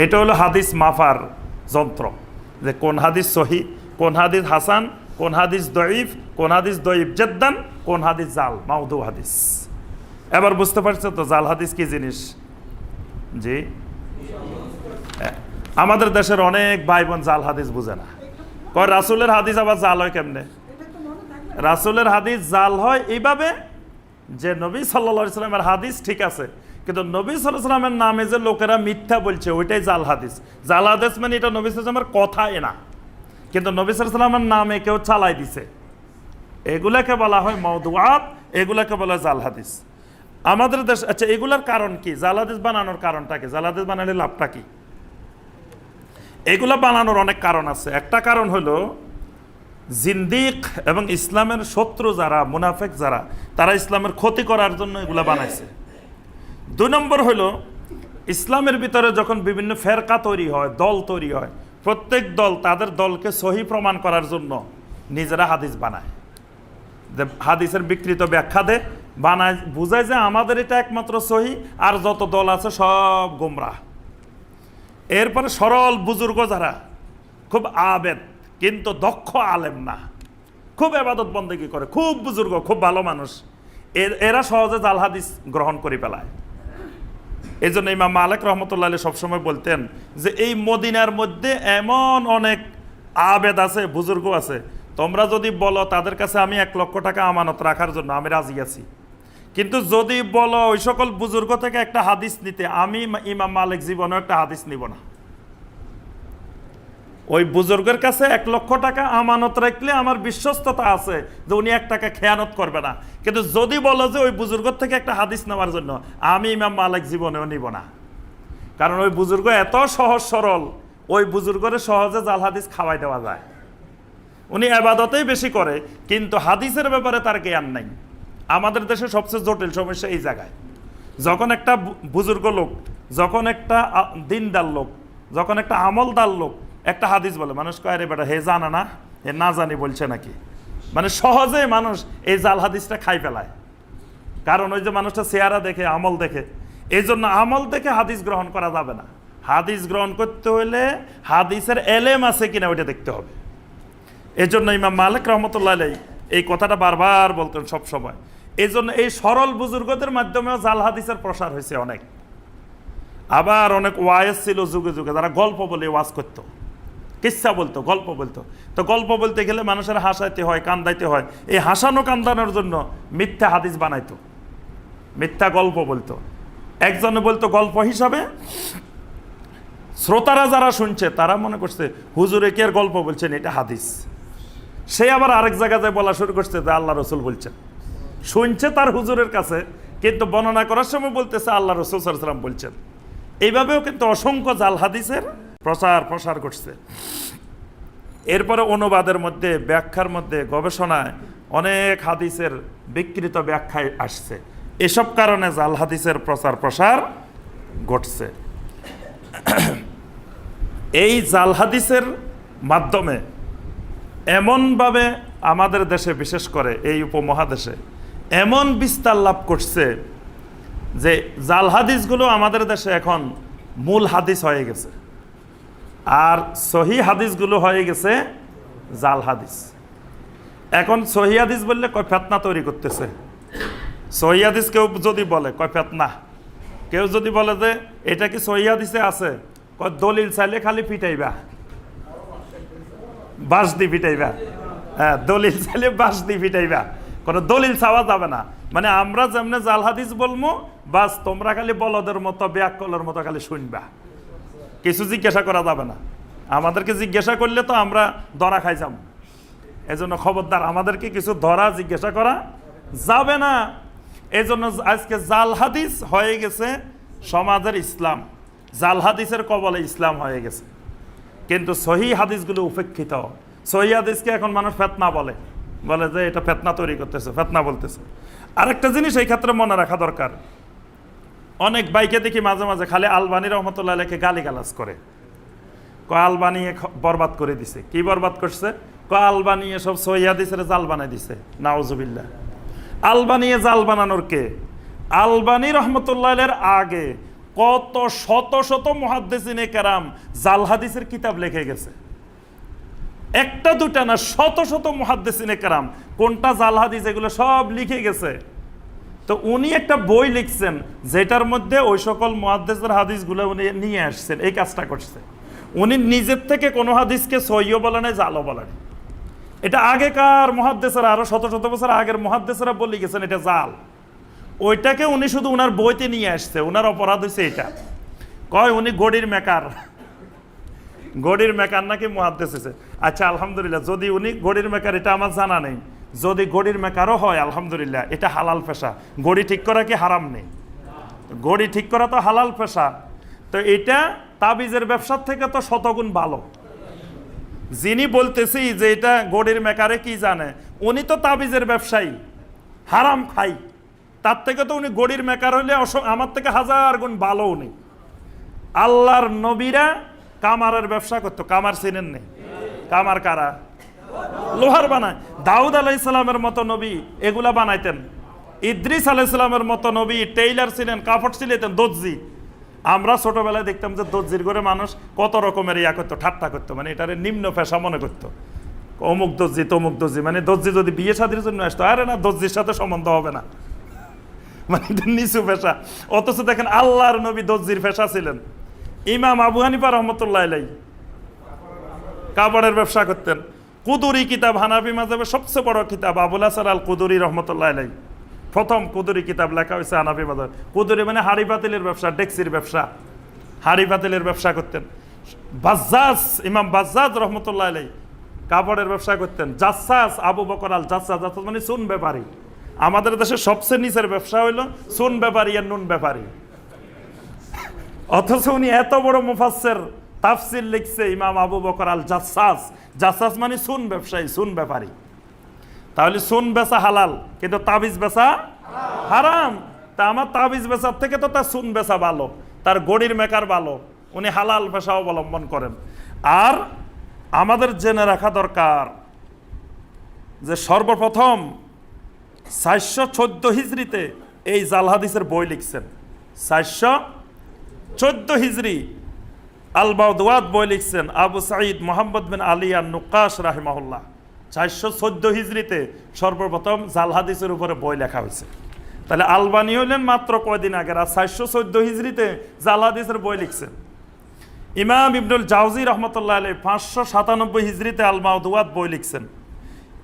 এটা হলো হাদিস মাফার যন্ত্র, যে কোন হাদিস সহি, কোন হাদিস হাসান, কোন হাদিস দঈফ, কোন হাদিস দঈফ জেদ্দান, কোন হাদিস জাল মাউদু হাদিস। এবার বুঝতে পারছো তো জাল হাদিস কি জিনিস? জি, আমাদের দেশের অনেক ভাই বোন জাল হাদিস বুঝে না, কয় রাসূলের হাদিস আবার জাল হয় কেমনে? রাসূলের হাদিস জাল হয় এইভাবে যে নবী সাল্লাল্লাহু আলাইহি সাল্লামের হাদিস ঠিক আছে, কিন্তু নবী সাল্লাল্লাহু আলাইহি সাল্লামের নামে যে লোকেরা মিথ্যা বলছে ওইটাই জাল হাদিস। জাল হাদিস মানে এটা নবী সাল্লাল্লাহু আলাইহি সাল্লামের কথাই না, কিন্তু নবী সাল্লাল্লাহু আলাইহি সাল্লামের নামে কেউ চালাই দিছে, এগুলাকে বলা হয় মাউদুআত, এগুলাকে বলা হয় জাল হাদিস আমাদের দেশ। আচ্ছা, এগুলার কারণ কি? জাল হাদিস বানানোর কারণটা কি? জাল হাদিস বানালে লাভটা কি? এগুলা বানানোর অনেক কারণ আছে। একটা কারণ হলো জিন্দিক এবং ইসলামের শত্রু যারা, মুনাফিক যারা, তারা ইসলামের ক্ষতি করার জন্য এগুলা বানাইছে। 2 নম্বর হলো ইসলামের ভিতরে যখন বিভিন্ন ফেরকা তৈরি হয়, দল তৈরি হয়, প্রত্যেক দল তাদের দলকে সহি প্রমাণ করার জন্য নিজেরা হাদিস বানায়, যে হাদিসের বিকৃত ব্যাখ্যা দেয়, বানায়, বুঝায় যে আমাদের এটা একমাত্র সহি, আর যত দল আছে সব গোমরাহ। এরপরে সরল বুজুর্গ যারা, খুব আবেদ কিন্তু দক্ষ আলেম না, খুব ইবাদত বন্দেগী করে, খুব বুজুর্গ, খুব ভালো মানুষ, এরা সহজে জাল হাদিস গ্রহণ করে ফেলায়। এই জন্য ইমাম মালিক রহমতুল্লাহ আলাইহি সবসময় বলতেন যে এই মদিনার মধ্যে এমন অনেক আবেদ আছে, বুজুর্গ আছে, তোমরা যদি বলো তাদের কাছে আমি 1 লক্ষ টাকা আমানত রাখার জন্য আমি রাজি আছি, কিন্তু যদি বলো ওই সকল বুজুর্গ থেকে একটা হাদিস নিতে, আমি ইমাম মালিক জীবনেও একটা হাদিস নিব না। ওই বুজুর্গের কাছে 1 লক্ষ টাকা আমানত রাখলে আমার বিশ্বস্ততা আছে যে উনি 1 টাকা খেয়ানত করবে না, কিন্তু যদি বলো যে ওই বুজুর্গর থেকে একটা হাদিস নেওয়ার জন্য, আমি ইমাম মালিক জীবনেও নিব না। কারণ ওই বুজুর্গ এত সহজ সরল, ওই বুজুর্গের সহজে জাল হাদিস খাওয়াই দেওয়া যায়। উনি ইবাদতেই বেশি করে, কিন্তু হাদিসের ব্যাপারে তার জ্ঞান নাই। আমাদের দেশে সবচেয়ে জটিল সমস্যা এই জায়গায়, যখন একটা বুজুর্গ লোক, যখন একটা দিনদার লোক, যখন একটা আমলদার লোক একটা হাদিস বলে, মানুষ কয় রে বেটা হে জানা না, হে না জানি বলছে নাকি, মানে সহজে মানুষ এই জাল হাদিসটা খাই ফেলায়। কারণ ওই যে মানুষটা চেহারা দেখে, আমল দেখে, এই জন্য আমল দেখে হাদিস গ্রহণ করা যাবে না। হাদিস গ্রহণ করতে হলে হাদিসের এলেম আছে কিনা ওইটা দেখতে হবে। এই জন্য ইমাম মালিক রহমতুল্লাহ আলাইহি এই কথাটা বারবার বলতেন সব সময়। এই জন্য এই সরল বুজুর্গদের মাধ্যমেও জাল হাদিসের প্রসার হয়েছে অনেক। আবার অনেক ওয়াইজ ছিল যুগে যুগে, যারা গল্প বলে ওয়াজ করতো, কিচ্ছা বলতো, গল্প বলতো। তো গল্প বলতে গেলে মানুষের হাসাইতে হয়, কান্দাইতে হয়। এই হাসানো কান্দানোর জন্য মিথ্যা হাদিস বানাইতো, মিথ্যা গল্প বলতো। একজনে বলতো গল্প হিসাবে, শ্রোতারা যারা শুনছে তারা মনে করছে হুজুরে কি আর গল্প বলছেন, এটা হাদিস। সে আবার আরেক জায়গায় বলা শুরু করছে যে আল্লাহ রসুল বলছেন। শুনছে তার হুজুরের কাছে, কিন্তু বর্ণনা করার সময় বলতেছে আল্লাহ রসুল সাল্লাল্লাহু আলাইহি ওয়াসাল্লাম বলছেন। এইভাবেও কিন্তু অসংখ্য জাল হাদিসের প্রসার করছে। এরপরে অনুবাদের মধ্যে, ব্যাখ্যার মধ্যে, গবেষণায় অনেক হাদিসের বিকৃত ব্যাখ্যায় আসছে। এসব কারণে জাল হাদিসের প্রচার প্রসার ঘটছে। এই জাল হাদিসের মাধ্যমে এমনভাবে আমাদের দেশে, বিশেষ করে এই উপমহাদেশে এমন বিস্তার লাভ করছে যে জাল হাদিসগুলো আমাদের দেশে এখন মূল হাদিস হয়ে গেছে, আর সহি হাদিসগুলো হয়ে গেছে জাল হাদিস। এখন সহি হাদিস বললে কয় ফেতনা তৈরি করতেছে। সহি হাদিস কেউ যদি বলে কয় ফেতনা, কেউ যদি বলে যে এটা কি সহি হাদিসে আছে, কয় দলিল চাইলে খালি পিটাইবা, বাঁশ দি পিটাইবা। হ্যাঁ, দলিল চাইলে বাঁশ দি পিটাইবা, কোনো দলিল চাওয়া যাবে না। মানে আমরা যেমনে জাল হাদিস বলবো, বাস তোমরা খালি বলদের মতো ব্যাককলের মতো খালি শুনবা, কিছু জিজ্ঞাসা করা যাবে না। আমাদেরকে জিজ্ঞাসা করলে তো আমরা ধরা খাই যাব। এজন্য খবরদার, আমাদেরকে কিছু ধরা জিজ্ঞাসা করা যাবে না। এজন্য আজকে জাল হাদিস হয়ে গেছে সমাজের ইসলাম, জাল হাদিসের কবলে ইসলাম হয়ে গেছে। কিন্তু সহি হাদিসগুলো উপেক্ষিত। সহি হাদিসকে এখন মানুষ ফেতনা বলে, বলে যে এটা ফেতনা তৈরি করতেছে, ফেতনা বলতেছে। আরেকটা জিনিস এই ক্ষেত্রে মনে রাখা দরকার, অনেক বাইকে দেখি মাঝে মাঝে খালি আলবানী রহমতুল্লাহ আলাইকে গালিগালাজ করে, আলবানী বরবাদ করে দিছে। কি বরবাদ করছে? আলবানী এসব সহি হাদিসের জাল বানাই দিছে। নাউজুবিল্লাহ। আলবানী জাল বানানোর কে? আলবানী রহমতুল্লাহের আগে কত শত শত মুহাদ্দিসিনে কেরাম জাল হাদিসের কিতাব লিখে গেছে। একটা দুটা না, শত শত মুহাদ্দিসিনে কেরাম কোনটা জাল হাদিস এগুলো সব লিখে গেছে। তো উনি একটা বই লিখছেন যেটার মধ্যে ওই সকল মুহাদ্দিসের হাদিসগুলো উনি নিয়ে আসছেন, এই কাজটা করছে। উনি নিজের থেকে কোনো হাদিসকে সহিও বলে নাই, জালও বলে নাই। এটা আগেকার মুহাদ্দিসেরা, আরো শত শত বছর আগের মুহাদ্দিসেরা বলে গেছেন এটা জাল। ওইটাকে উনি শুধু উনার বইতে নিয়ে আসছে। উনার অপরাধ হয়েছে এটা, কয় উনি গড়ির মেকার, গড়ির মেকার নাকি মুহাদ্দিস হয়েছে। আচ্ছা আলহামদুলিল্লাহ, যদি উনি গড়ির মেকার এটা আমার জানা নেই, যদি গড়ির মেকারও হয় আলহামদুলিল্লাহ, এটা হালাল পেশা। গড়ি ঠিক করা কি হারাম নেই? গড়ি ঠিক করা তো হালাল পেশা। তো এটা তাবিজের ব্যবসার থেকে তো শতগুণ ভালো। যিনি বলতেছি যে এটা গড়ির মেকারে কি জানে, উনি তো তাবিজের ব্যবসায়ী, হারাম খাই। তার থেকে তো উনি গড়ির মেকার হইলে আমার থেকে 1000 গুণ ভালো উনি। আল্লাহর নবীরা কামারের ব্যবসা করতো। কামার চিনেন নেই? কামার কারা? লোহার বানায়। দাউদ আলাইহিস সালামের মতো নবী এগুলা বানাইতেন। ইদ্রিস আলাইহিস সালামের মতো নবী টেইলার ছিলেন, কাপড় সিলাইতেন, দর্জি। আমরা ছোটবেলায় দেখতাম যে দর্জির ঘরে মানুষ কত রকমের ইয়া করতো, ঠাট্টা করতো, মানে এটারে নিম্ন পেশা মনে করতো। অমুক দর্জি তমুক দর্জি, মানে দর্জি যদি বিয়ে শাদীর জন্য আসতো, আরে না, দর্জির সাথে সম্বন্ধ হবে না, মানে এটা নিচু পেশা। অথচ দেখেন আল্লাহর নবী দর্জির পেশা ছিলেন। ইমাম আবু হানিফা রহমতুল্লাহ আলাইহি কাপড়ের ব্যবসা করতেন। কুদুরি কিতাব হানাফি মাযহাবের সবচেয়ে বড় কিতাব, আবুল হাসান আল কুদুরি রহমতুল্লাহ আলাইহি প্রথম কুদুরি কিতাব লেখা হয়েছে হানাফি মাযহাব। কুদুরি মানে হাড়ি পাতিলের ব্যবসা, ডেক্সির ব্যবসা, হাড়ি পাতিলের ব্যবসা করতেন। বাজ্জাজ, ইমাম বাজ্জাজ রহমতুল্লাহ আলাইহি কাপড়ের ব্যবসা করতেন। জাসাস আবু বকর আল জাসাস, জাসাস মানে চুন ব্যাপারী। আমাদের দেশে সবচেয়ে নিচের ব্যবসা হইল চুন ব্যাপারী আর নুন ব্যাপারী। অথচ উনি এত বড় মুফাসসির, তাফসির লিখছে ইমাম আবু বকর আল জাসাস। জাসাস মানে চুন ব্যবসায়ী, চুন ব্যাপারী। তাহলে চুন বেচা হালাল, কিন্তু তাবিজ বেচা হারাম। তা আমার তাবিজ বেচার থেকে তো তার চুন বেচা ভালো, তার গড়ির মেকার ভালো। উনি হালাল পেশা অবলম্বন করেন। আর আমাদের জেনে রাখা দরকার যে সর্বপ্রথম 414 হিজরিতে এই জাল হাদিসের বই লিখছেন। 414 হিজরি আল বাউদওয়াত বই লিখছেন আবু সাঈদ মোহাম্মদ বিন আলী আর নুকাশ রাহিমাহুল্লাহ। 414 হিজরিতে সর্বপ্রথম জাল হাদিসের উপরে বই লেখা হয়েছে। তাহলে আলবানি হইলেন মাত্র কয়দিন আগে, আর 414 হিজরিতে জাল হাদিসের বই লিখছেন। ইমাম ইবনুল জাওজি রহমতুল্লাহ আলাইহি 597 হিজরিতে আল মাউদুয়াত বই লিখছেন।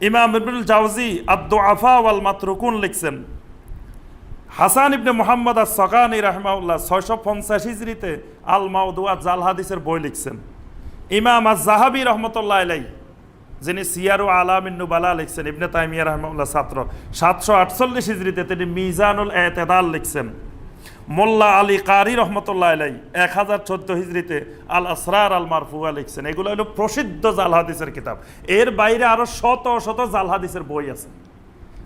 ইমাম ইবনুল জাওজি আদ-দুআফা ওয়াল মাতরুকুন লিখছেন। হাসান ইবনে মুহাম্মদ আস-সাকানি রাহিমাহুল্লাহ 650 হিজরিতে আল মাউদুয়াত জাল হাদিসের বই লিখছেন। ইমাম আজ-যাহাবী রহমতুল্লাহ আলাইহি, যিনি সিয়ারু আলামিন নুবালা লিখছেন, ইবনে তাইমিয়া রাহিমাহুল্লাহ ছাত্র, 748 হিজরিতে তিনি মিজানুল ইতিদাল লিখছেন। মোল্লা আলী কারি রহমতুল্লাহ আলাইহি 1014 হিজরিতে আল আসরার আল মারফুয়া লিখছেন। এগুলো হলো প্রসিদ্ধ জাল হাদিসের কিতাব। এর বাইরে আরো শত শত জাল হাদিসের বই আছে।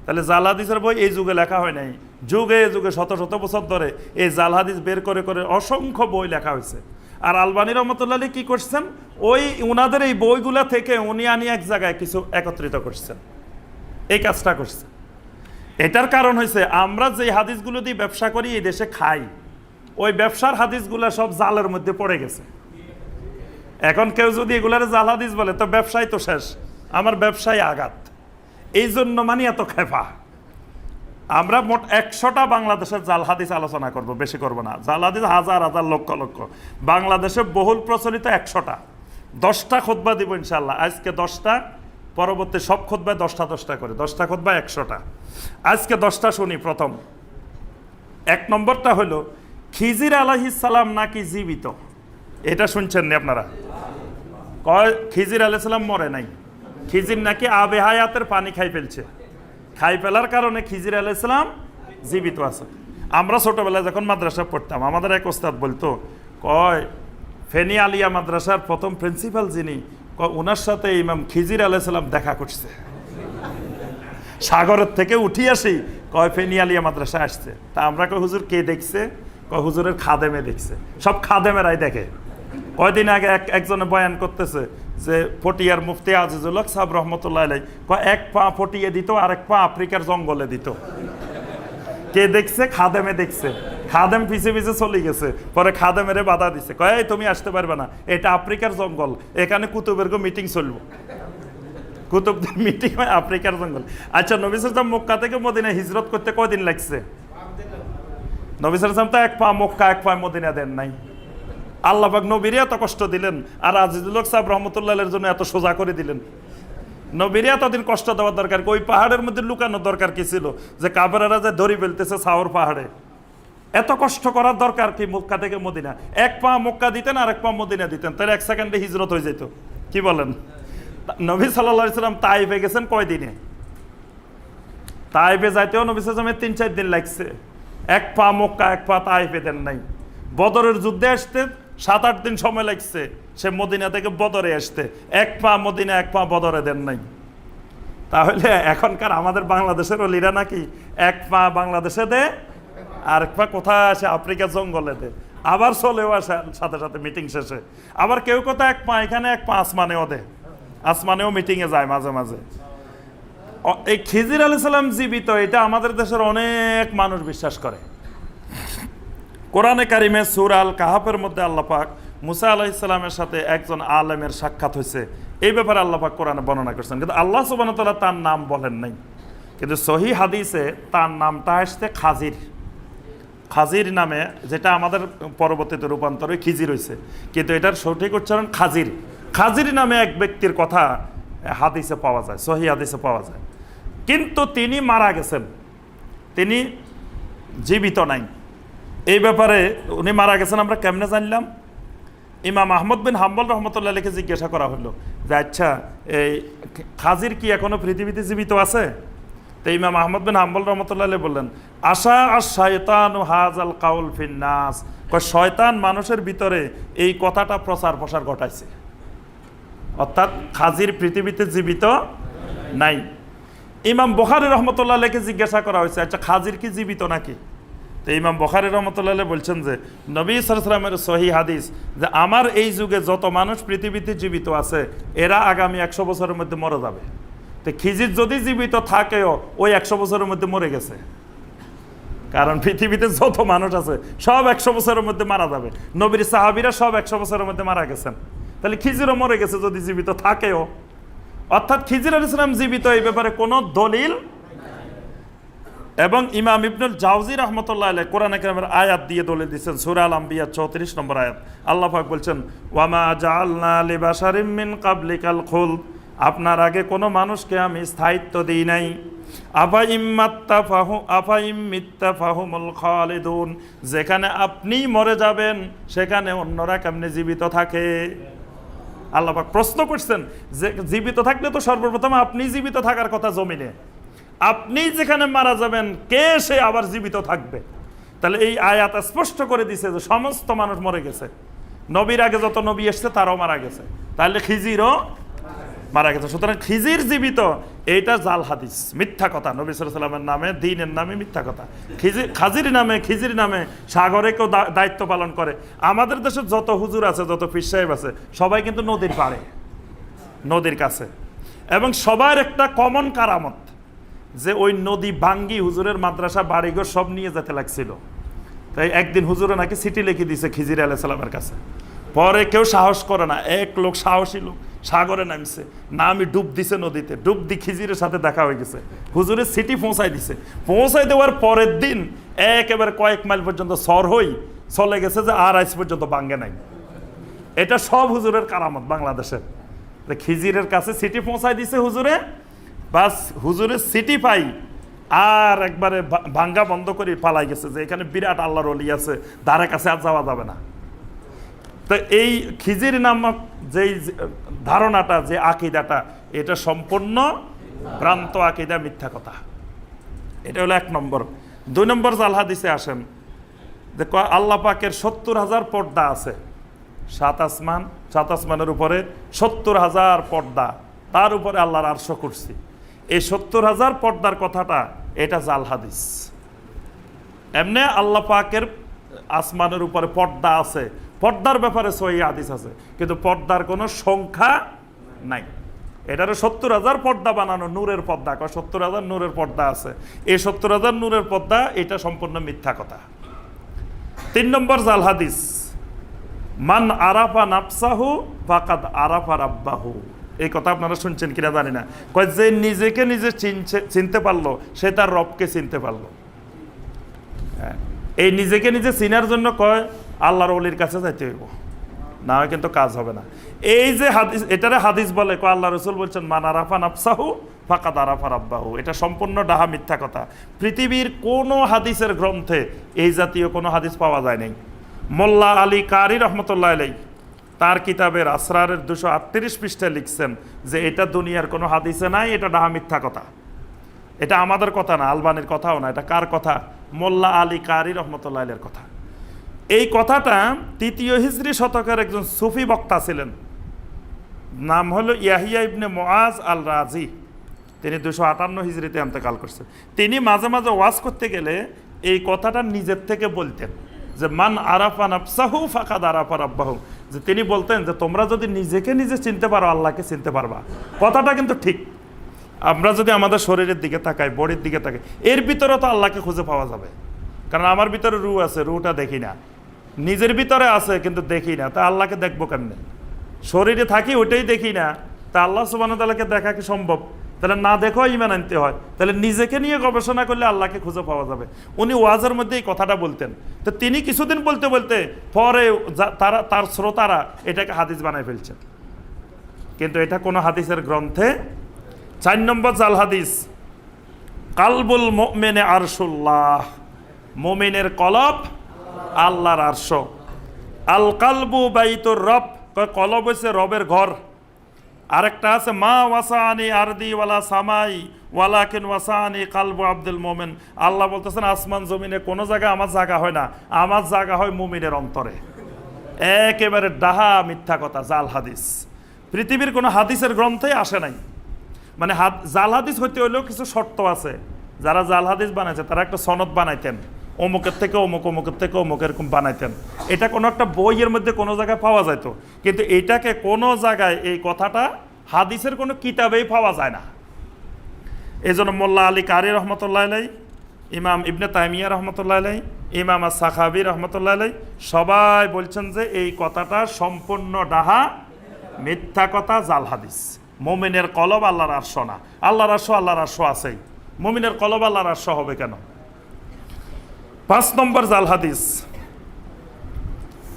তাহলে জাল হাদিসের বই এই যুগে লেখা হয় নাই, যুগে যুগে শত শত বছর ধরে এই জাল হাদিস বের করে করে অসংখ্য বই লেখা হয়েছে। আর আলবানী রহমতুল্লাহ আলী কি করছেন, ওই উনাদের এই বইগুলা থেকে উনি আনি এক জায়গায় কিছু একত্রিত করছেন, এই কাজটা করছেন। এটার কারণ হয়েছে আমরা যে হাদিসগুলো দিয়ে ব্যবসা করি এই দেশে খাই, ওই ব্যবসার হাদিসগুলা সব জালের মধ্যে পড়ে গেছে। এখন কেউ যদি এগুলার জাল হাদিস বলে তো ব্যবসায় তো শেষ, আমার ব্যবসায় আঘাত। এই জন্য মানে এত খেপা। আমরা মোট 100টা বাংলাদেশের জাল হাদিস আলোচনা করব, বেশি করব না। জাল হাদিস হাজার হাজার লক্ষ লক্ষ, বাংলাদেশে বহুল প্রচলিত 100টা। 10টা খুতবা দিব ইনশাল্লাহ, আজকে 10টা, পরবর্তী সব খুতবায় 10টা 10টা করে, 10টা খুতবা 100টা। আজকে 10টা শুনি। প্রথম 1 নম্বরটা হলো খিজির আলাইহিস সালাম নাকি জীবিত, এটা শুনছেন নি আপনারা? কয় খিজির আলাইহিস সালাম মরে নাই, খিজির নাকি আবে হায়াতের পানি খাই ফেলছে, খাই ফেলার কারণে খিজির আলাইহিস সালাম জীবিত আছে। আমরা ছোটবেলায় যখন মাদ্রাসা পড়তাম, আমাদের এক ওস্তাদ বলতো, কয় ফেনী আলিয়া মাদ্রাসার প্রথম প্রিন্সিপাল যিনি, ওনার সাথে ইমাম খিজির আলাইহিস সালাম দেখা করছে, সাগরের থেকে উঠি আসি, কয় ফেনী আলিয়া মাদ্রাসা আসছে। তা আমরা কয় হুজুর কে দেখছে? কয় হুজুরের খাদেমে দেখছে। সব খাদেমেরাই দেখে। কয়দিন আগে একজনে বয়ান করতেছে যে পটিয়ার মুফতি আজিজুল হক সাহেব রহমতুল্লাহ আলাইহি কয় 1 পা পটিয়ে দিত আর 1 পা আফ্রিকার জঙ্গলে দিত। কে দেখছে? খাদেমে দেখছে। খাদেম পিছে পিছে চলে গেছে, পরে খাদেমেরে বাধা দিছে, কয় এই তুমি আসতে পারবে না, এটা আফ্রিকার জঙ্গল, এখানে কুতুবের মিটিং চলবো। কুতুবদের মিটিং হয় আফ্রিকার জঙ্গল। আচ্ছা, নবী সাল্লাল্লাহু আলাইহি ওয়াসাল্লাম মক্কা থেকে মদিনা হিজরত করতে কয়দিন লাগছে? নবী সাল্লাল্লাহু আলাইহি ওয়াসাল্লাম তো 1 পা মক্কা 1 পা মদিনা দেন নাই। আল্লাহ পাক নবীরে এত কষ্ট দিলেন, আর আজিজুল হক সাহেব রহমতুল্লাহের জন্য এত সোজা করে দিলেন। নবীরে এতদিন কষ্ট দেওয়ার দরকার, ওই পাহাড়ের মধ্যে লুকানোর দরকার কি ছিল যে কাফেররা যে ধরি ফেলতেছে সাওর পাহাড়ে? এত কষ্ট করার দরকার কি মক্কা থেকে মদিনা? 1 পা মক্কা দিতেন আর 1 পা মদিনা দিতেন, তাহলে 1 সেকেন্ডে হিজরত হয়ে যেত। কি বলেন? নবী সাল্লাল্লাহু আলাইহি সাল্লাম তাইফে গেছেন কয়দিনে? তাইফে যাইতেও নবী সাল্লাল্লাহু আলাইহি সাল্লামের 3-4 দিন লাগছে। 1 পা মক্কা 1 পা তাইফে দেন নাই। বদরের যুদ্ধে আসতে 7-8 দিন সময় লাগছে সে মদিনা থেকে বদরে আসতে, 1 পা মদিনা 1 পা বদরে দেন নাই। তাহলে এখনকার আমাদের বাংলাদেশের অলিরা নাকি 1 পা বাংলাদেশে দে আর 1 পা কোথায় আসে? আফ্রিকা জঙ্গলে দে। আবার চলেও আসে সাথে সাথে মিটিং শেষে। আবার কেউ কোথায় 1 পা এখানে 1 পা আসমানেও দে, আসমানেও মিটিংয়ে যায় মাঝে মাঝে। এই খিজির আলাইহিস সালাম জীবিত, এটা আমাদের দেশের অনেক মানুষ বিশ্বাস করে। কোরআনে কারিমে সূরা আল কাহাফের মধ্যে আল্লাহ পাক মুসা আলাইহিস সালামের সাথে একজন আলেমের সাক্ষাৎ হয়েছে, এই ব্যাপারে আল্লাহ পাক কোরআনে বর্ণনা করছেন, কিন্তু আল্লাহ সুবহানাহু ওয়া তাআলা তার নাম বলেন নাই। কিন্তু সহিহ হাদিসে তার নামটা আসছে খাজির। খাজির নামে, যেটা আমাদের পরবর্তীতে রূপান্তর হয়ে খিজির হয়েছে, কিন্তু এটার সঠিক উচ্চারণ খাজির। খাজির নামে এক ব্যক্তির কথা হাদিসে পাওয়া যায়, সহিহ হাদিসে পাওয়া যায়, কিন্তু তিনি মারা গেছেন, তিনি জীবিত নাই। এই ব্যাপারে উনি মারা গেছেন আমরা কেমনে জানলাম? ইমাম আহমদ বিন হাম্বল রহমতুল্লাহ আলাইহিকে জিজ্ঞাসা করা হলো যে আচ্ছা, এই খাজির কি এখনো পৃথিবীতে জীবিত আছে? তো ইমাম আহমদ বিন হাম্বল রহমতুল্লাহ আলাইহি বললেন, আশা আশ-শায়তানু হাযাল কাউল ফিন নাস, শয়তান মানুষের ভিতরে এই কথাটা প্রসার ঘটাইছে, অর্থাৎ খাজির পৃথিবীতে জীবিত নাই। ইমাম বুখারী রহমতুল্লাহ আলাইহিকে জিজ্ঞাসা করা হয়েছে, আচ্ছা খাজির কি জীবিত নাকি? তো ইমাম বুখারী রহমতুল্লাহ আলাইহি বলছেন যে নবী সাল্লাল্লাহু আলাইহি ওয়াসাল্লামের সহিহ হাদিস যে আমার এই যুগে যত মানুষ পৃথিবীতে জীবিত আছে এরা আগামী 100 বছরের মধ্যে মরে যাবে। তো খিজির যদি জীবিত থাকেও ওই 100 বছরের মধ্যে মরে গেছে, কারণ পৃথিবীতে যত মানুষ আছে সব 100 বছরের মধ্যে মারা যাবে। নবীর সাহাবীরা সব 100 বছরের মধ্যে মারা গেছেন, তাহলে খিজিরও মরে গেছে যদি জীবিত থাকেও। অর্থাৎ খিজির আলাইহিস সালাম জীবিত, এই ব্যাপারে কোনো দলিল। এবং ইমাম ইবনুল জাওজি রহমতুল্লাহ আলাইহি কোরআনে কারিমের আয়াত দিয়ে দলিল দিচ্ছেন, সূরা আল আম্বিয়া 34 নম্বর আয়াত। আল্লাহ পাক বলছেন, ওয়ামা জাআলনা লিবাশারিম মিন কাবলিকাল খুলদ, আপনার আগে কোনো মানুষকে আমি স্থায়িত্ব দিই নাই। আফা ইম্মিত্তাফাহুমুল খালিদুন, যেখানে আপনি মরে যাবেন সেখানে অন্যরা কেমনে জীবিত থাকে? আল্লাহ পাক প্রশ্ন করছেন যে জীবিত থাকলে তো সর্বপ্রথম আপনি জীবিত থাকার কথা জমিনে, আপনি যেখানে মারা যাবেন কে সে আবার জীবিত থাকবে? তাহলে এই আয়াত স্পষ্ট করে দিছে যে সমস্ত মানুষ মরে গেছে, নবীর আগে যত নবী এসছে তারাও মারা গেছে, তাহলে খিজিরও মারা গেছে। সুতরাং খিজির জীবিত, এইটা জাল হাদিস, মিথ্যা কথা। নবী সাল্লাল্লাহু আলাইহি ওয়াসাল্লামের নামে, দ্বীনের নামে মিথ্যা কথা। খিজির নামে সাগরে কেউ দায়িত্ব পালন করে। আমাদের দেশে যত হুজুর আছে, যত পীর সাহেব আছে, সবাই কিন্তু নদীর পাড়ে, নদীর কাছে। এবং সবার একটা কমন কারামত যে ওই নদী ভাঙ্গি হুজুরের মাদ্রাসা বাড়িঘর সব নিয়ে যেতে লাগছিল। তাই একদিন হুজুরে নাকি চিঠি লিখে দিয়েছে খিজির আলাইহিস সালামের কাছে। পরে কেউ সাহস করে না, এক লোক সাহসী লোক সাগরে নামছে, নামি ডুব দিছে নদীতে, ডুব দি খিজিরের সাথে দেখা হয়ে গেছে। হুজুরের চিঠি পৌঁছাই দিছে। পৌঁছাই দেওয়ার পরের দিন একেবারে কয়েক মাইল পর্যন্ত সর হই চলে গেছে, যে আর আজ পর্যন্ত ভাঙ্গে নাই। এটা সব হুজুরের কারামত বাংলাদেশের। খিজিরের কাছে চিঠি পৌঁছাই দিছে হুজুরে, বাস হুজুরের চিঠি পাই আর একবারে ভাঙ্গা বন্ধ করে পালাই গেছে, যে এখানে বিরাট আল্লাহর ওলি আছে, ধারে কাছে আর যাওয়া যাবে না। তো এই খিজির নামক যেই ধারণাটা, যে আকিদাটা, এটা সম্পূর্ণ ভ্রান্ত আকিদা, মিথ্যা কথা। এটা হলো 1 নম্বর। 2 নম্বর জাল হাদিসে আসেন, দেখো আল্লাহ পাকের 70,000 পর্দা আছে। 7 আসমানের উপরে 70,000 পর্দা, তার উপরে আল্লাহর আরশ কুরসি। এই 70,000 পর্দার কথাটা এটা জাল হাদিস। এমনি আল্লাহ পাকের আসমানের উপরে পর্দা আছে, পর্দার ব্যাপারে সহিহ হাদিস আছে, কিন্তু পর্দার কোনো সংখ্যা নাই। এটারে 70,000 পর্দা বানানো, নূরের পর্দা, 70,000 নূরের পর্দা আছে। এই 70,000 নূরের পর্দা, এটা সম্পূর্ণ মিথ্যা কথা। 3 নম্বর জাল হাদিস, মান আরাফা নাফসাহু ফাকাদ আরাফা রাব্বাহু। এই কথা আপনারা শুনছেন কিনা জানি না। কয় যে নিজেকে নিজে চিনতে পারলো, সে তার রবকে চিনতে পারলো। এই নিজেকে নিজে চিনার জন্য কয় আল্লাহর ওলির কাছে যাইতে হইব, না হয় কিন্তু কাজ হবে না। এই যে হাদিস, এটারে হাদিস বলে, কয় আল্লাহ রাসূল বলছেন মান আরাফা নাফসাহু ফাকাদ আরাফা রাব্বাহু। এটা সম্পূর্ণ ডাহা, মিথ্যা কথা। পৃথিবীর কোনো হাদিসের গ্রন্থে এই জাতীয় কোনো হাদিস পাওয়া যায় নাই। মোল্লা আলী কারি রহমতুল্লাহ আলাইহি তার কিতাবের আসরারের 238 পৃষ্ঠায় লিখছেন যে এটা দুনিয়ার কোনো হাদিসে নাই, এটা ডাহা, মিথ্যা কথা। এটা আমাদের কথা না, আলবানির কথাও না। এটা কার কথা? মোল্লা আলী কারি রহমতুল্লাহ আলাইহির কথা। এই কথাটা 3য় হিজরি শতকের একজন সুফি বক্তা ছিলেন, নাম হলো ইয়াহিয়া ইবনে মুআজ আল রাজি। তিনি 258 হিজরিতে ইন্তেকাল করছেন। তিনি মাঝে মাঝে ওয়াজ করতে গেলে এই কথাটা নিজের থেকে বলতেন, যে মান আরাফা নাফসাহু ফাকাদ আরাফা রাব্বাহু। যে তিনি বলতেন যে তোমরা যদি নিজেকে নিজে চিনতে পারো, আল্লাহকে চিনতে পারবা। কথাটা কিন্তু ঠিক। আমরা যদি আমাদের শরীরের দিকে তাকাই, বডির দিকে তাকাই, এর ভিতরে তো আল্লাহকে খুঁজে পাওয়া যাবে। কারণ আমার ভিতরে রূহ আছে, রূহটা দেখি না। নিজের ভিতরে আছে কিন্তু দেখি না, তা আল্লাহকে দেখবো কেমনে? শরীরে থাকি, ওইটাই দেখি না, তা আল্লাহ সুবহানাহু ওয়া তাআলাকে দেখা কি সম্ভব? তাহলে না দেখো ইমান আনতে হয়। তাহলে নিজেকে নিয়ে গবেষণা করলে আল্লাহকে খুঁজে পাওয়া যাবে। উনি ওয়াজের মধ্যে এই কথাটা বলতেন। তো তিনি কিছুদিন বলতে বলতে পরে তার শ্রোতারা এটাকে হাদিস বানায় ফেলছেন, কিন্তু এটা কোনো হাদিসের গ্রন্থে। 4 নম্বর জাল হাদিস, কালবুল মুমিনে আরশুল্লাহ। মুমিনের কলব আল্লাহর আরশ। আল কালবু বাইতুর রব, কলব হচ্ছে রবের ঘর। আরেকটা আছে মা ওয়াসানি আরদি ওয়ালা সামাই ওয়ালাকিন ওয়াসানি কালবু আব্দুল মোমেন। আল্লাহ বলতেছেন আসমান জমিনে কোনো জায়গায় আমার জায়গা হয় না, আমার জায়গা হয় মুমিনের অন্তরে। একেবারে ডাহা, মিথ্যা কথা, জাল হাদিস। পৃথিবীর কোনো হাদিসের গ্রন্থে আসে নাই। মানে জাল হাদিস হইতে হইলেও কিছু শর্ত আছে। যারা জাল হাদিস বানাইছে তারা একটা সনদ বানাইতেন, অমুকের থেকে অমুক, অমুকের থেকে অমুক, এরকম বানাইতেন। এটা কোনো একটা বইয়ের মধ্যে কোনো জায়গায় পাওয়া যেত, কিন্তু এটাকে কোনো জায়গায়, এই কথাটা হাদিসের কোনো কিতাবেই পাওয়া যায় না। এই জন্য মোল্লা আলী কারি রহমতুল্লাহ আলাইহি, ইমাম ইবনে তাইমিয়া রহমতুল্লাহ আলাইহি, ইমাম আস-সাখাবী রহমতুল্লাহ আলাইহি সবাই বলছেন যে এই কথাটা সম্পূর্ণ ডাহা, মিথ্যা কথা, জাল হাদিস। মুমিনের কলব আল্লাহর আরশ না। আল্লাহর আরশ, আল্লাহর আরশ আছেই, মুমিনের কলব আল্লাহর আরশ হবে কেন? 5 নম্বর জাল হাদিস,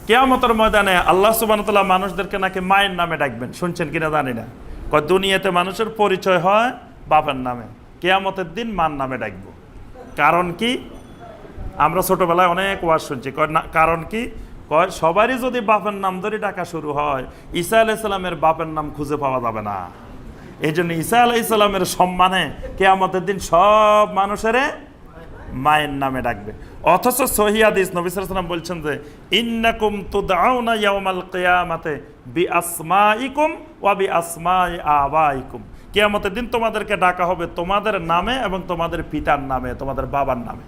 কিয়ামতের ময়দানে আল্লাহ সুবহানাহু ওয়া তাআলা মানুষদেরকে নাকি মায়ের নামে ডাকবেন। শুনছেন কিনা জানি না। কয় দুনিয়াতে মানুষের পরিচয় হয় বাপের নামে, কিয়ামতের দিন মার নামে ডাকবো। কারণ কি? আমরা ছোটবেলায় অনেক ওয়াজ শুনছি। কয় না, কারণ কি? কয় সবারই যদি বাপের নাম ধরে ডাকা শুরু হয়, ঈসা আলাইহিস সালামের বাপের নাম খুঁজে পাওয়া যাবে না। এই জন্য ঈসা আলাইহিস সালামের সম্মানে কিয়ামতের দিন সব মানুষের মায়ের নামে ডাকবে। অথচ সহিহ হাদিস নবী সাল্লাল্লাহু আলাইহি ওয়াসাল্লাম বলছেন যে ইন্নাকুম তুদআউনা ইয়াউমাল কিয়ামাতে বিআসমাইকুম ওয়া বিআসমাই আবাইকুম, কিয়ামতের দিন তোমাদেরকে ডাকা হবে তোমাদের নামে এবং তোমাদের পিতার নামে, তোমাদের বাবার নামে।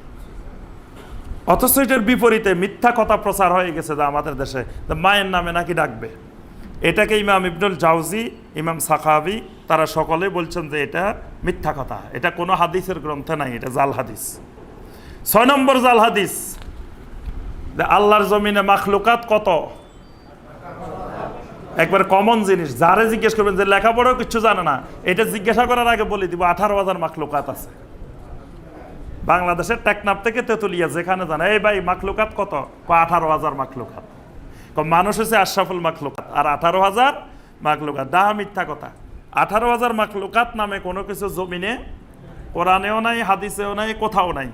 অথচ এটার বিপরীতে মিথ্যা কথা প্রচার হয়ে গেছে যে আমাদের দেশে মায়ের নামে নাকি ডাকবে। এটাকে ইমাম ইবনুল জাওজি, ইমাম সাখাবি তারা সকলে বলছেন যে এটা মিথ্যা কথা, এটা কোনো হাদিসের গ্রন্থে নাই, এটা জাল হাদিস। 6 নম্বর জাল হাদিস, যে আল্লাহর জমিনে মাখলুকাত কত? একবার কমন জিনিস, যারে জিজ্ঞেস করবেন যে লেখাপড়াও কিছু জানে না, এটা জিজ্ঞাসা করার আগে বলে দিব 18,000 মাখলুকাত আছে বাংলাদেশের টেকনাফ থেকে তেতুলিয়া যেখানে জানে। এই ভাই মাখলুকাত কত? 18,000 মাখলুকাত। মানুষ হচ্ছে আশরাফুল মাখলুকাত, আর 18,000 মাখলুকাত। ডাহা মিথ্যা কথা। 18,000 মাখলুকাত নামে কোনো কিছু জমিনে কোরআনেও নাই, হাদিসেও নাই, কোথাও নাই।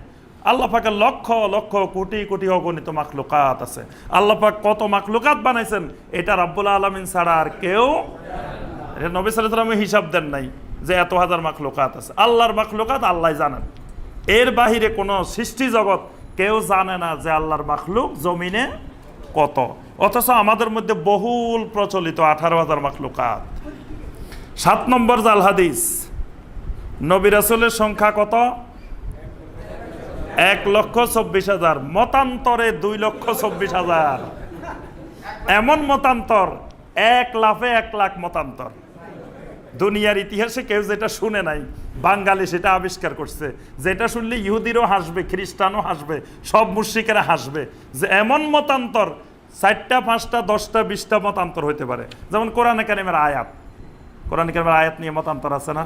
আল্লাহ পাকের লক্ষ লক্ষ কোটি কোটি অগণিত মাখলুকাত আছে। আল্লাহ পাক কত মাখলুকাত বানাইছেন এটা রাব্বুল আলামিন ছাড়া আর কেউ, এটা নবী সাল্লাল্লাহু আলাইহি ওয়াসাল্লাম হিসাব দেন নাই যে এত হাজার মাখলুকাত আছে। আল্লাহর মাখলুকাত আল্লাহ জানেন, এর বাহিরে কোনো সৃষ্টি জগৎ কেউ জানে না যে আল্লাহর মাখলুক জমিনে কত। অথচ আমাদের মধ্যে বহুল প্রচলিত 18,000 মাখলুকাত। 7 নম্বর জাল হাদিস, নবী রাসূলের সংখ্যা কত? 1,24,000, মতান্তরে 2,24,000। এমন মতান্তর, 1 লাফে 1 লাখ মতান্তর। দুনিয়ার ইতিহাসে কেউ যেটা শুনে নাই, বাঙালি সেটা আবিষ্কার করছে। যেটা শুনলে ইহুদিরও হাসবে, খ্রিস্টানও হাসবে, সব মুশরিকেরা হাসবে, যে এমন মতান্তর 4টা 5টা 10টা 20টা মতান্তর হইতে পারে। যেমন কোরআনে কারিমের আয়াত, কোরআনে কারিমের আয়াত নিয়ে মতান্তর আছে না?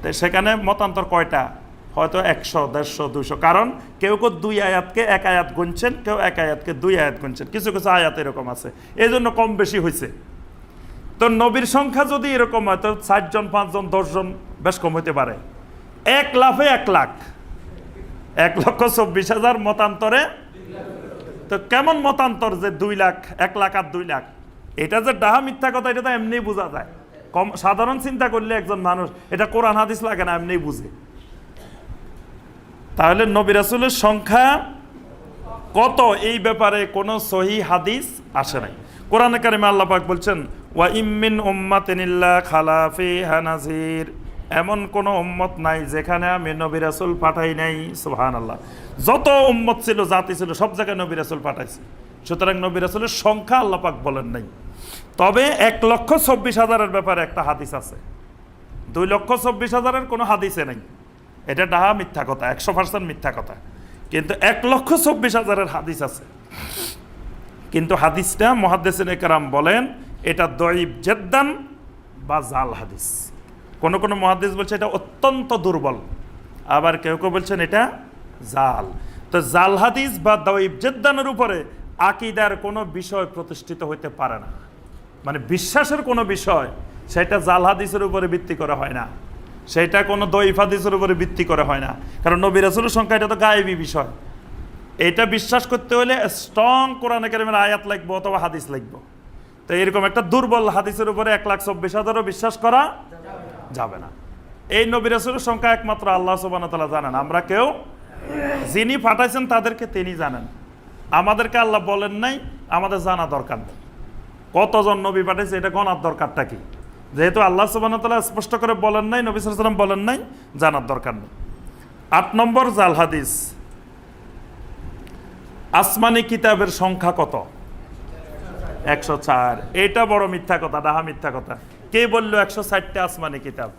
তো সেখানে মতান্তর কয়টা? হয়তো 100, 150, 200। কারণ কেউ কেউ 2 আয়াতকে 1 আয়াত গুনছেন, কেউ 1 আয়াতকে 2 আয়াত গুনছেন, কিছু কিছু আয়াত এরকম আছে, এই জন্য কম বেশি হয়েছে। তো নবীর সংখ্যা যদি এরকম হয় তো 4 জন 5 জন 10 জন বেশ কম হতে পারে। 1 লাফে 1 লাখ, 1,24,000 মতান্তরে। তো কেমন মতান্তর যে 2 লাখ, 1 লাখ আর 2 লাখ? এটা যে ডাহা মিথ্যা কথা এটা তো এমনি বোঝা যায়। কম সাধারণ চিন্তা করলে একজন মানুষ এটা কোরআন হাদিস লাগে না, এমনি বুঝে। তাহলে নবী রাসূলের সংখ্যা কত এই ব্যাপারে কোনো সহিহ হাদিস আসে নাই। কোরআনে কারিমে আল্লাহ পাক বলছেন ওয়া ইম্মিন উম্মাতিন ইল্লা খালা ফিহা নাযির, এমন কোনো উম্মত নাই যেখানে আমি নবী রাসূল পাঠাই নাই। সুবহানাল্লাহ। যত উম্মত ছিল, জাতি ছিল, সব জায়গায় নবী রাসূল পাঠাইছে। সুতরাং নবী রাসূলের সংখ্যা আল্লাহ পাক বলেন নাই। তবে 1,24,000-এর ব্যাপারে একটা হাদিস আছে, 2,24,000-এর কোনো হাদিসে নাই। এটা ডাহা মিথ্যা কথা, 100% মিথ্যা কথা। কিন্তু 1,24,000-এর হাদিস আছে। কিন্তু হাদিসটা মুহাদ্দিসিনে কেরাম বলেন এটা দঈফ জিদ্দান বা জাল হাদিস। কোন কোন মুহাদ্দিস বলছে এটা অত্যন্ত দুর্বল, আবার কেউ কেউ বলছেন এটা জাল। তো জাল হাদিস বা দঈফ জিদ্দানের উপরে আকীদার কোনো বিষয় প্রতিষ্ঠিত হইতে পারে না। মানে বিশ্বাসের কোনো বিষয় সেটা জাল হাদিসের উপরে ভিত্তি করা হয় না, সেটা কোনো দঈফ হাদিসের উপরে ভিত্তি করা হয় না। কারণ নবী রাসূলের সংখ্যা এটা তো গায়েবী বিষয়। এটা বিশ্বাস করতে হলে স্ট্রং কোরআনে কারিমের আয়াত লাগবে অথবা হাদিস লাগবে। তো এরকম একটা দুর্বল হাদিসের উপরে 1,24,000-ও বিশ্বাস করা যাবে না। এই নবী রাসূলের সংখ্যা একমাত্র আল্লাহ সুবহানাহু ওয়া তাআলা জানেন, আমরা কেউ। যিনি পাঠাইছেন তাদেরকে তিনি জানেন, আমাদেরকে আল্লাহ বলেন নাই, আমাদের জানা দরকার নেই। কতজন নবী পাঠাইছে এটা গণার দরকারটা কি? যেহেতু আল্লাহ সুবহানাহু ওয়া তাআলা স্পষ্ট করে বলেন নাই, নবী সাল্লাল্লাহু আলাইহি ওয়াসাল্লাম বলেন নাই, জানার দরকার নেই। 8 নম্বর জাল হাদিস, আসমানি কিতাবের সংখ্যা কত? 104। এটা বড় মিথ্যা কথা, ডাহা মিথ্যা কথা। কে বললো 160টা আসমানি কিতাব?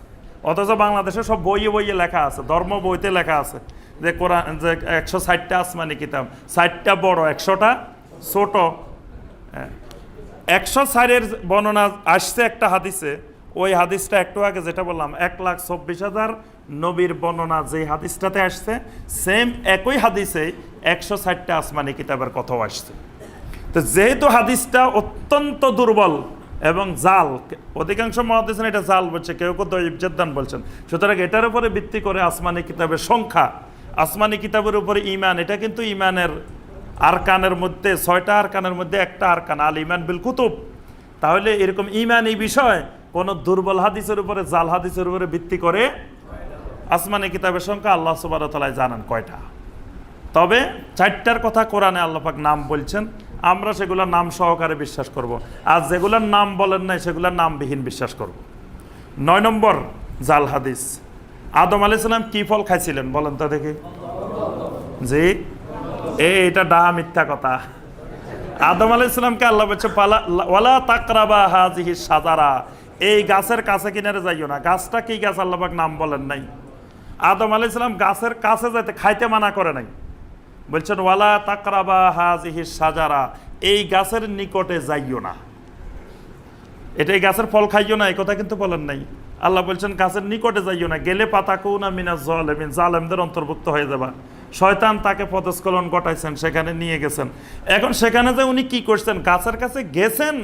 অথচ বাংলাদেশে সব বইয়ে বইয়ে লেখা আছে, ধর্ম বইতে লেখা আছে যে কোরআন, যে 160টা আসমানি কিতাব, 60টা বড়, 100টা ছোট। 104-এর বর্ণনা আসছে একটা হাদিসে। ওই হাদিসটা একটু আগে যেটা বললাম 1,24,000 নবীর বর্ণনা যে হাদিসটাতে আসছে, সেম একই হাদিসে 160টা আসমানি কিতাবের কথাও আসছে। তো যেহেতু হাদিসটা অত্যন্ত দুর্বল এবং জাল, অধিকাংশ মুহাদ্দিসিন এটা জাল বলছে, কেউ কেউ দঈফ জিদ্দান বলছেন। সুতরাং এটার উপরে ভিত্তি করে আসমানি কিতাবের সংখ্যা, আসমানি কিতাবের উপরে ঈমান, এটা কিন্তু ঈমানের আরকানের মধ্যে 6টা আরকানের মধ্যে একটা আরকান আল ঈমান বিল কুতুব। তাহলে এরকম ঈমান এই বিষয় কোন দুর্বল হাদিসের উপরে, জাল হাদিসের উপরে ভিত্তি করে আসমানি কিতাবের সংখ্যা আল্লাহ সুবহানাহু ওয়া তাআলা জানেন কয়টা। তবে 4টার কথা কোরআনে আল্লাহ পাক নাম বলছেন, আমরা সেগুলোর নাম সহকারে বিশ্বাস করব। আর যেগুলোর নাম বলেন নাই সেগুলোর নামবিহীন বিশ্বাস করব। 9 নম্বর জাল হাদিস। আদম আলাইহিস সালাম কি ফল খাইছিলেন বলেন তো দেখি? জি, এটা ডাহা মিথ্যা কথা। আদম আলাইহিস সালামকে আল্লাহ বলছে ওয়ালা তাকরাবা হাযিহি শাজারা, এই গাছের কাছে কিনারে যাইও না। গাছটা কি গাছ আল্লাহ পাক নাম বলেন নাই। আদম আলাইহিস সালাম গাছের কাছে যাইতে খাইতে মানা করে নাই, বলছেন ওয়ালা তাকরাবা হাযিহি শাজারা, এই গাছের নিকটে যাইও না, এই গাছের ফল খাইও না, এই কথা কিন্তু বলেন নাই। আল্লাহ বলছেন গাছের নিকটে যাইও না, গেলে পাতাকুনা মিনাজ জালিমিন, জালেমদের অন্তর্ভুক্ত হয়ে যাবা। শয়তান তাকে পদস্খলন ঘটাইছেন, সেখানে নিয়ে গেছেন। এখন সেখানে যে উনি কি করছেন, গাছের কাছে গেছেন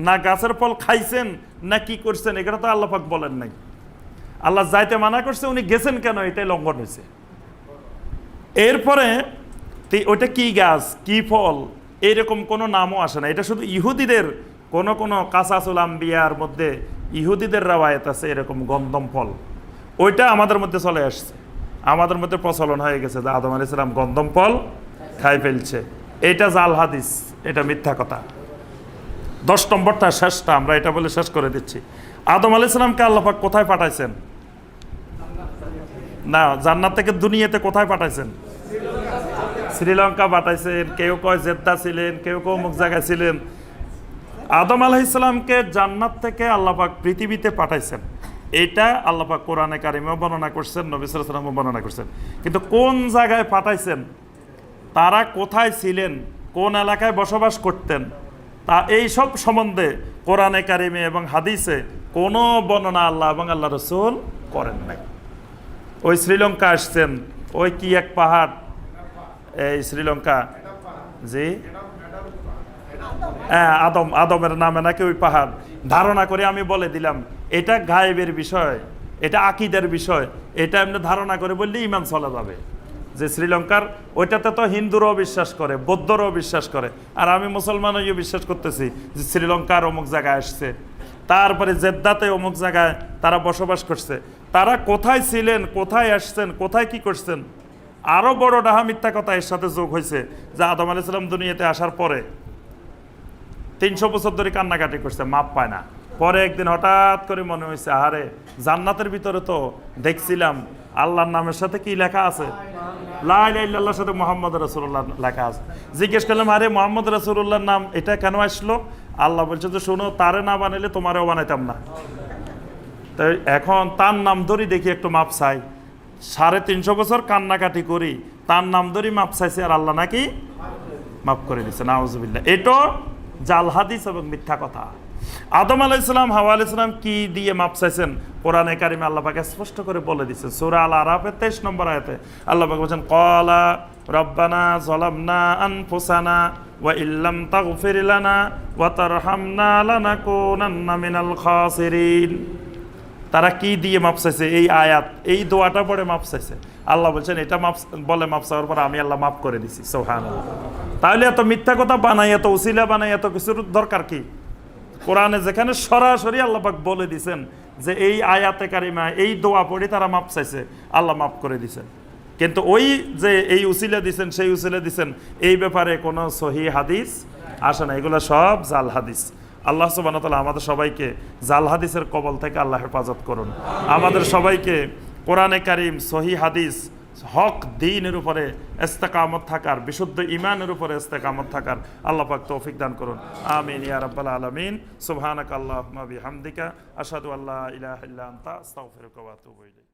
না গাছের ফল খাইছেন না কি করছেন, এটা তো আল্লাহ পাক বলেন নাই। আল্লাহ যাইতে মানা করছে, উনি গেছেন কেন, এটাই লঙ্ঘন হয়েছে। এরপরে ওইটা কি গাছ কি ফল এইরকম কোনো নামও আসে না। এটা শুধু ইহুদিদের কোনো কাসাসুল আম্বিয়ার মধ্যে ইহুদিদের রাওয়ায়াত আছে এরকম গন্ধম ফল, ওইটা আমাদের মধ্যে চলে আসছে, আমাদের মধ্যে প্রচলন হয়ে গেছে যে আদম আলাইহিস সালাম গন্ধম ফল খাই ফেলছে। এটা জাল হাদিস, এটা মিথ্যা কথা। 10 নম্বরটা শেষটা, আমরা এটা বলে শেষ করে দিচ্ছি। আদম আলাইহিস সালামকে আল্লাহ পাক কোথায় পাঠাইছেন? না, জান্নাত থেকে দুনিয়াতে কোথায় পাঠাইছেন? শ্রীলঙ্কা পাঠাইছেন, কেউ কয় জেদ্দা ছিলেন, কেউ অমুক জায়গায় ছিলেন। আদম আলাইহিস সালামকে জান্নাত থেকে আল্লাহ পাক পৃথিবীতে পাঠাইছেন, এটা আল্লাহ পাক কোরআনে কারিমেও বর্ণনা করছেন, নবী সাল্লাল্লাহু আলাইহি ওয়াসাল্লামও বর্ণনা করছেন। কিন্তু কোন জায়গায় পাঠাইছেন, তারা কোথায় ছিলেন, কোন এলাকায় বসবাস করতেন, তা এই সব সম্বন্ধে কোরআনে কারিমে এবং হাদিসে কোনো বর্ণনা আল্লাহ এবং আল্লাহ রাসূল করেন নাই। ওই শ্রীলঙ্কা আসছেন, ওই কি এক পাহাড়, এই শ্রীলঙ্কা, জি হ্যাঁ, আদমের নামে নাকি ওই পাহাড়, ধারণা করে আমি বলে দিলাম এটা গায়েবের বিষয়, এটা আকীদার বিষয়, এটা এমনি ধারণা করে বললে ইমান চলে যাবে। যে শ্রীলঙ্কার ওইটাতে তো হিন্দুরাও বিশ্বাস করে, বৌদ্ধরাও বিশ্বাস করে, আর আমি মুসলমানও বিশ্বাস করতেছি যে শ্রীলঙ্কার অমুক জায়গায় আসছে, তারপরে জেদ্দাতে অমুক জায়গায় তারা বসবাস করছে। তারা কোথায় ছিলেন, কোথায় আসছেন, কোথায় কি করছেন, আরো বড় ডাহা মিথ্যা কথা এর সাথে যোগ হয়েছে যে আদম আলাইহিস সালাম দুনিয়াতে আসার পরে 300 বছর ধরে কান্নাকাটি করছে, মাপ পায় না। পরে একদিন হঠাৎ করে মনে হয়েছে, আরে জান্নাতের ভিতরে তো দেখছিলাম আল্লাহর নামের সাথে কি লেখা আছে, লা ইলাহা ইল্লাল্লাহর সাথে মুহাম্মদ রাসূলুল্লাহ লেখা আছে। জিজ্ঞেস করলাম, আরে মুহাম্মদ রাসূলুল্লাহর নাম এটা কেন আসলো? আল্লাহ বলছে যে শোনো, তারে না বানাইলে তোমারেও বানাইতাম না। তাই এখন তার নাম ধরি দেখি একটু মাপ চাই, 350 বছর কান্নাকাটি করি, তার নাম ধরি মাপ চাইছে, আর আল্লাহ নাকি মাফ করে দিচ্ছে। নাউজুবিল্লাহ। এটা জাল হাদিস এবং মিথ্যা কথা। আদম আলাইহিস সালাম, হাওয়া আলাইহিস সালাম কি দিয়ে মাপ চাইছেন কোরআনে কারিমে আল্লাহ পাক স্পষ্ট করে বলে দিয়েছেন। সূরা আল আরাফের 23 নম্বর আয়াতে আল্লাহ পাক বলেন, ক্বালা রব্বানা যালামনা আনফুসানা ওয়া ইল্লাম তাগফির লানা ওয়া তারহামনা লানাকুনান্না মিনাল খাসিরিন। তারা কি দিয়ে মাপ চাইছে? এই আয়াত, এই দোয়াটা পড়ে মাপ চাইছে। আল্লাহ বলছেন এটা মাপ বলে মাপ চাওয়ার পর আমি আল্লাহ মাফ করে দিছি। সুবহানাল্লাহ। তাহলে এত মিথ্যা কথা বানাই, এত উসিলা বানাই, এত কিছুর দরকার কি? কোরআনে যেখানে সরাসরি আল্লাহ পাক বলে দিছেন যে এই আয়াতে কারিমা, এই দোয়া পড়ে তারা মাপ চাইছে, আল্লাহ মাফ করে দিছেন। কিন্তু ওই যে এই উসিলা দিছেন, সেই উসিলা দিছেন, এই ব্যাপারে কোনো সহিহ হাদিস আসে না। এগুলো সব জাল হাদিস। আল্লাহ সুবহানাহু ওয়া তাআলা আমাদের সবাইকে জাল হাদিসের কবল থেকে আল্লাহ হেফাজত করুন। আমাদের সবাইকে কোরআনে কারিম, সহিহ হাদিস, হক দ্বীনের উপরে ইস্তেকামত থাকার, বিশুদ্ধ ঈমানের উপরে ইস্তেকামত থাকার আল্লাহ পাক তৌফিক দান করুন। আমিন ইয়া রাব্বাল আলামিন। সুবহানাকাল্লাহুম্মা বিহামদিকা আশহাদু আল্লা ইলাহা ইল্লা আনতা আস্তাগফিরুকা ওয়া আতুবু ইলাইক।